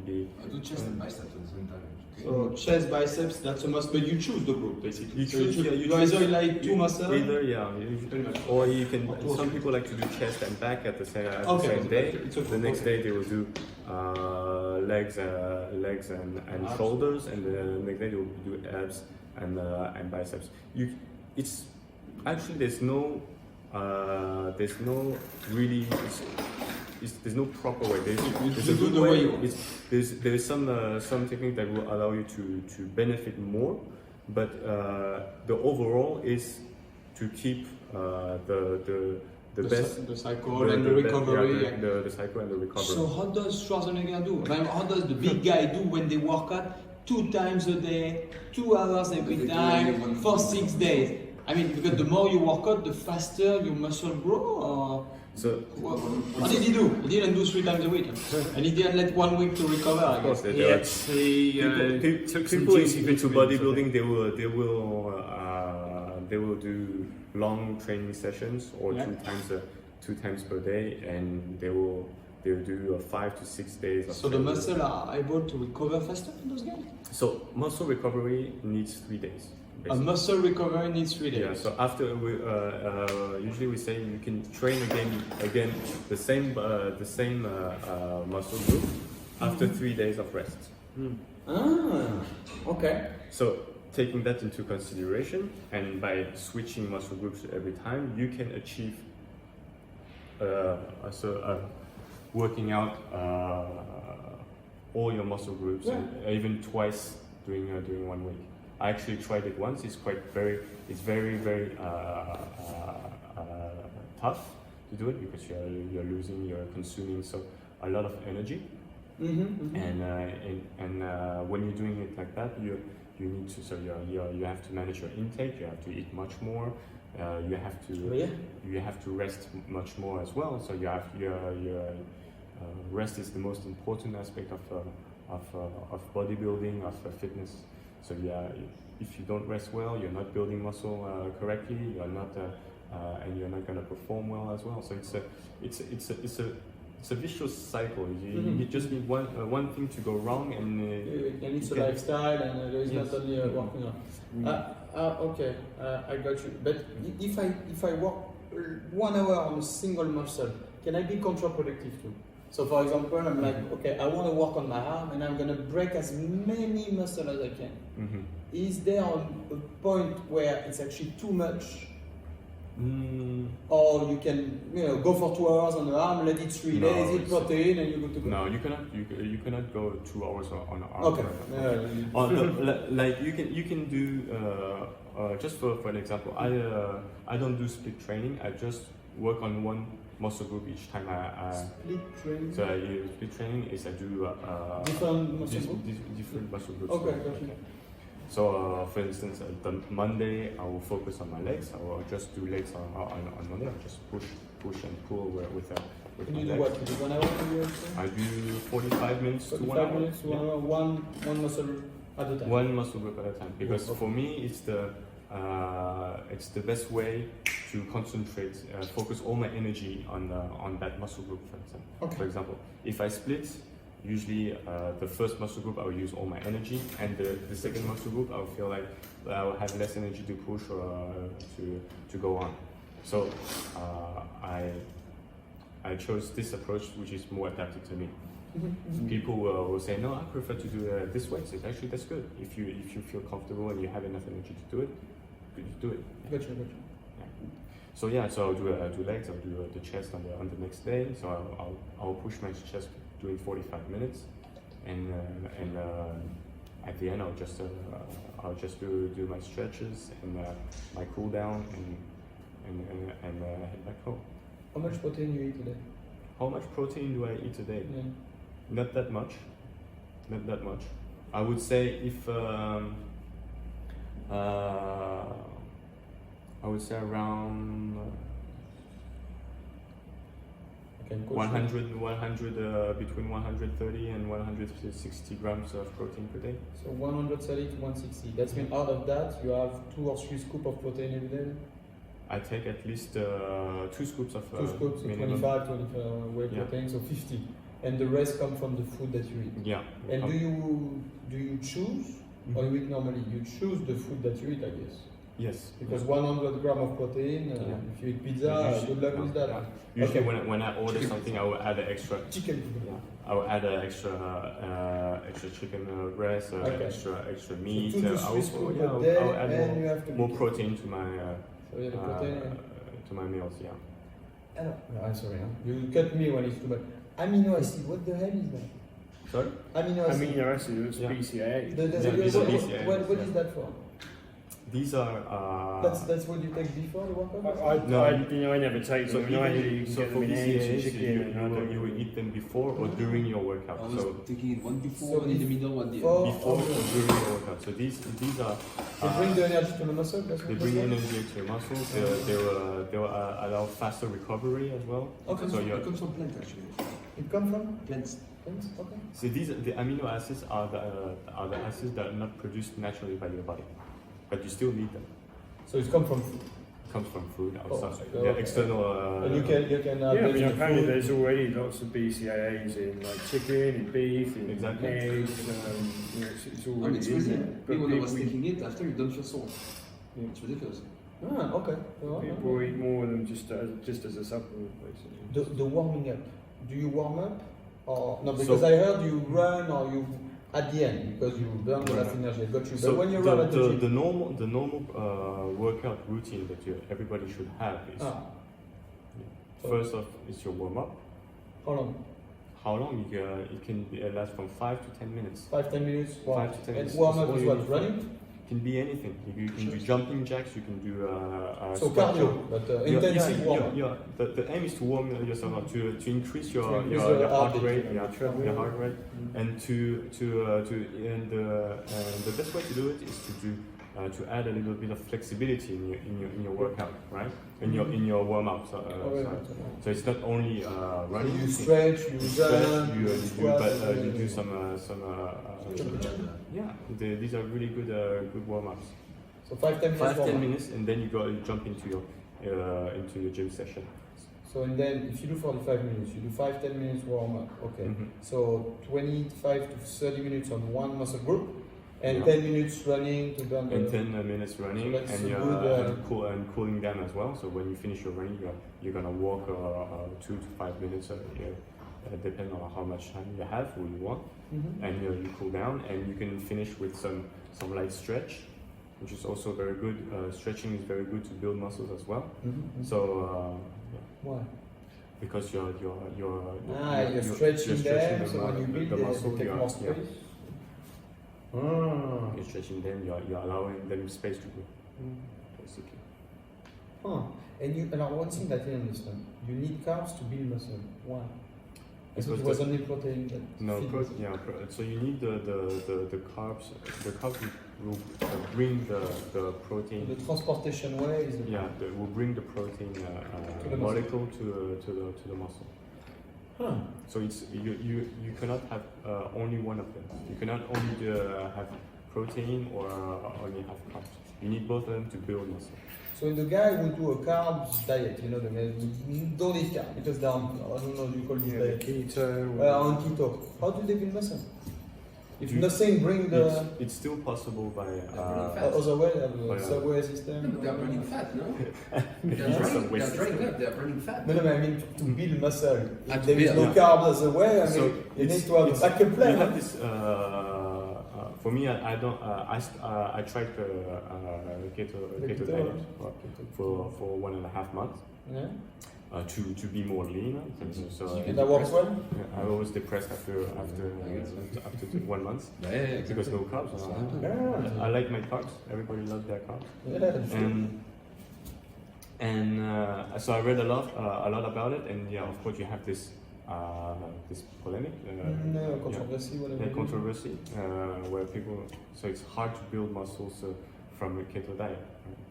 be. I do chest and biceps at the same time. So chest, biceps, that's a must, but you choose the group basically. You choose. You either like 2 muscles. Either or you can. Some people like to do chest and back at the same day. The next day they will do legs and shoulders, and the next day they will do abs and biceps. It's actually there's no really. There's no proper way. There's a good way. There's some technique that will allow you to benefit more, but the overall is to keep the best the cycle and the recovery. The cycle and the recovery. So how does Schwarzenegger do? I mean, how does the big guy do when they work out 2 times a day, 2 hours every time for 6 days? I mean, because the more you work out, the faster your muscle grow. Or so what did he do? He didn't do 3 times a week, and he didn't let 1 week to recover. Of course, people into bodybuilding, they will do long training sessions or 2 times per day, and they will do 5 to 6 days. So the muscle are able to recover faster in those guys. So muscle recovery needs 3 days. A muscle recovery needs 3 days. Yeah. So after usually we say you can train again the same muscle group after 3 days of rest. Okay. So taking that into consideration, and by switching muscle groups every time, you can achieve working out all your muscle groups, and even twice during 1 week. I actually tried it once. It's very tough to do it because you're consuming a lot of energy, and when you're doing it like that, you need to you have to manage your intake. You have to eat much more. You have to rest much more as well. So your rest is the most important aspect of bodybuilding, of fitness. So yeah, if you don't rest well, you're not building muscle correctly. You're not, and you're not going to perform well as well. So it's a vicious cycle. You just need one thing to go wrong, and it's a lifestyle, and there is Yes. not only working out. Okay, I got you. But if I work 1 hour on a single muscle, can I be counterproductive too? So for example, I'm like, okay, I want to work on my arm, and I'm gonna break as many muscles as I can. Mhm. Is there a point where it's actually too much? Or you can, go for 2 hours on the arm, let it 3 No, days, eat it's- protein, and you go to go. No, you cannot. You cannot go 2 hours on arm. Okay. Like you can do just for an example. I don't do split training. I just work on one muscle group each time. Split training. So split training is I do Different muscle group? different muscle groups. Okay, got you. So, for instance, the Monday I will focus on my legs. I will just do legs on Monday. I'll just push and pull with Can my you do legs. what? You do 1 hour in the UFC? I do 45 minutes to 1 45 hour. minutes, 1 hour, one muscle at a time. One muscle group at a time. Because Okay. for me, it's the best way to concentrate, focus all my energy on that muscle group. Okay. For example, if I split, usually the first muscle group I will use all my energy, and the second muscle group I will feel like I will have less energy to push or to go on. So I chose this approach, which is more adapted to me. People will say, no, I prefer to do this way. So actually that's good. If you feel comfortable and you have enough energy to do it, you do it. Gotcha. So yeah, so I'll do legs. I'll do the chest on the next day. So I'll push my chest doing 45 minutes, and at the end I'll just do my stretches and my cool down and head back home. How much protein you eat today? How much protein do I eat a day? Yeah. Not that much. Not that much. I would say if I would say around Okay, coach. 100 between 130 and 160 grams of protein per day. So 130 to 160. That means out of that, you have 2 or 3 scoops of protein every day? I take at least 2 scoops of 2 scoops, so minimum. 25 whey Yeah. protein, so 50. And the rest come from the food that you eat. Yeah. And do you choose, or you eat normally? You choose the food that you eat, I guess. Yes. Because 100 grams of protein, Yeah. if you eat pizza, good luck with that. Usually Okay. when I order something, I will add an extra. Chicken. I will add an extra chicken breast, Okay. extra meat. So 2 to I 3 will- scoops yeah, a day, I'll add and you have to more be protein to my So yeah, the protein. to my meals. Yeah. I'm sorry, you cut me when it's too much. Amino acid, what the hell is that? Sorry. Amino acid. Amino acids, Yeah. BCAA. these are BCAAs, What is that for? These are. That's what you take before the workout? I never take them. I know you can get for them in eggs and BCAAs, chicken and I don't you will eat them before or during your workout. I was So taking it one before, So one in the middle, one the before- end. before okay. or during your workout. So these are. They bring the energy to the muscle. That's They what bring they say? energy to your muscles. They will allow faster recovery as well. Okay. So It comes from plant actually. It comes from Plants. plants. Okay. So the amino acids are the acids that are not produced naturally by your body, but you still need them. So it comes from food. It comes from food outside. so- Yeah, external. And you can Yeah, I mean, the apparently food. there's already lots of BCAAs in like chicken, in beef, in Exactly. eggs. It's I mean, already it's in crazy. there. Me, But when I was people, taking it, after you don't feel sore. Yeah. It's ridiculous. Okay. people eat more of them just as a supplement, basically. The warming up. Do you warm up or no? Because I heard you run or you at the end because you burn the last energy. I got you. But So when you run at the gym, the normal workout routine that everybody should have is first off is your warm up. how long? How long? It can last from 5 to 10 minutes. 5-10 minutes. Warm. 5 to 10 And minutes. warm That's up all is you what? need. Running. It can be anything. You can do jumping jacks. You can do. So squat cardio, jump. but Yeah, intensive warm up. the aim is to warm yourself up, to increase To your increase your your heart heart rate, rate, yeah, treadmill. your heart rate, and the best way to do it is to do to add a little bit of flexibility in your workout, right? In your warm up. So, so it's not only running. You stretch, you jump, you squat, do some yeah. These are really good warm ups. So 5-10 minutes. 5-10 minutes, and then you jump into your gym session. So and then if you do 45 minutes, you do 5-10 minutes warm up. Okay. So 25 to 30 minutes on one muscle group, and 10 minutes running to burn. And 10 minutes running, so and you're cooling down as well. So when you finish your running, you're gonna walk 2 to 5 minutes, depending on how much time you have or you want, and you cool down, and you can finish with some light stretch, which is also very good. Stretching is very good to build muscles as well. So. Why? Because you're stretching them, so the, when you build the muscle, they take more space. You're stretching them, you're allowing them space to grow, basically. And one thing that I didn't understand, you need carbs to build muscle. Why? I thought it was only protein. So you need the carbs. The carbs will bring the protein. The transportation way is. Will bring the protein molecule to the muscle. So it's you cannot have only one of them. You cannot only have protein or only have carbs. You need both of them to build muscle. So the guy will do a carbs diet, you know, the guy who don't eat carbs because they're on, I don't know what you call this diet. Keto. On keto. How do they build muscle? If nothing bring the... It's still possible by... other way, the subway system. No, but they're burning fat, no? They're drying up, they're burning fat. No, I mean to build muscle. If there is build, no carbs as a way, I mean, you need to have a backup plan. You have this, for me, I don't. I tried keto diet for 1.5 months. Yeah. To be more lean. So And that works well? I was depressed after 1 month because no carbs. I like my carbs. Everybody loves their carbs. So I read a lot about it, and of course you have this polemic. Controversy where people. So it's hard to build muscles from a keto diet,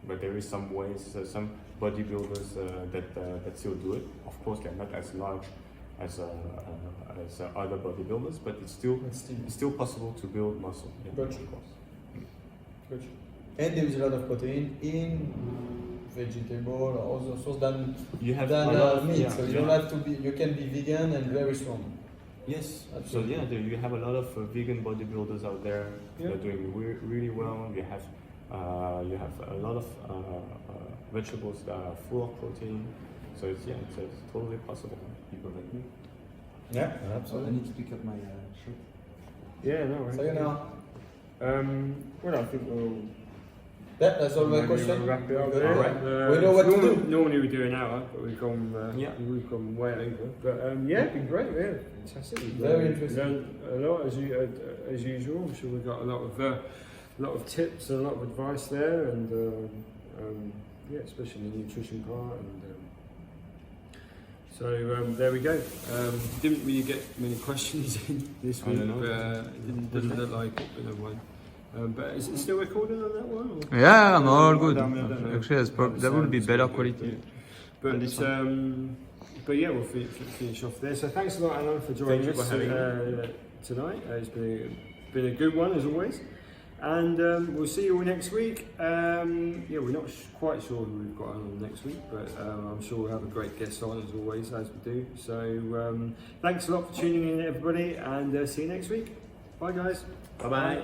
but there is some ways. Some bodybuilders that still do it. Of course, they're not as large as other bodybuilders, but it's still possible to build muscle. Gotcha. And there is a lot of protein in vegetable or other source than meat. So you don't have to be. You can be vegan and very strong. Yes. Absolutely. So you have a lot of vegan bodybuilders out there. They're doing really well. You have a lot of vegetables that are full of protein, so it's totally possible. People like me. Yeah, absolutely. I need to pick up my shirt. Yeah, no worries. So you know. Well, I think we'll. That's all my question. We'll wrap it up there. there. Right. We know what to do. Normally we do an hour, but we've gone way over. But it's been great. Yeah, fantastic. Very interesting. Learned a lot as usual. I'm sure we got a lot of tips and a lot of advice there, and especially the nutrition part. And so there we go. Didn't really get many questions in this week. It doesn't look like it, but never mind. But is it still recording on that one? Or? Yeah, I'm all good. Actually, that would be better quality. But yeah, we'll finish off there. So thanks a lot, Alain, for joining us tonight. It's been a good one as always. And we'll see you all next week. We're not quite sure who we've got on next week, but I'm sure we'll have a great guest on as always, as we do. So thanks a lot for tuning in, everybody, and see you next week. Bye, guys. Bye bye.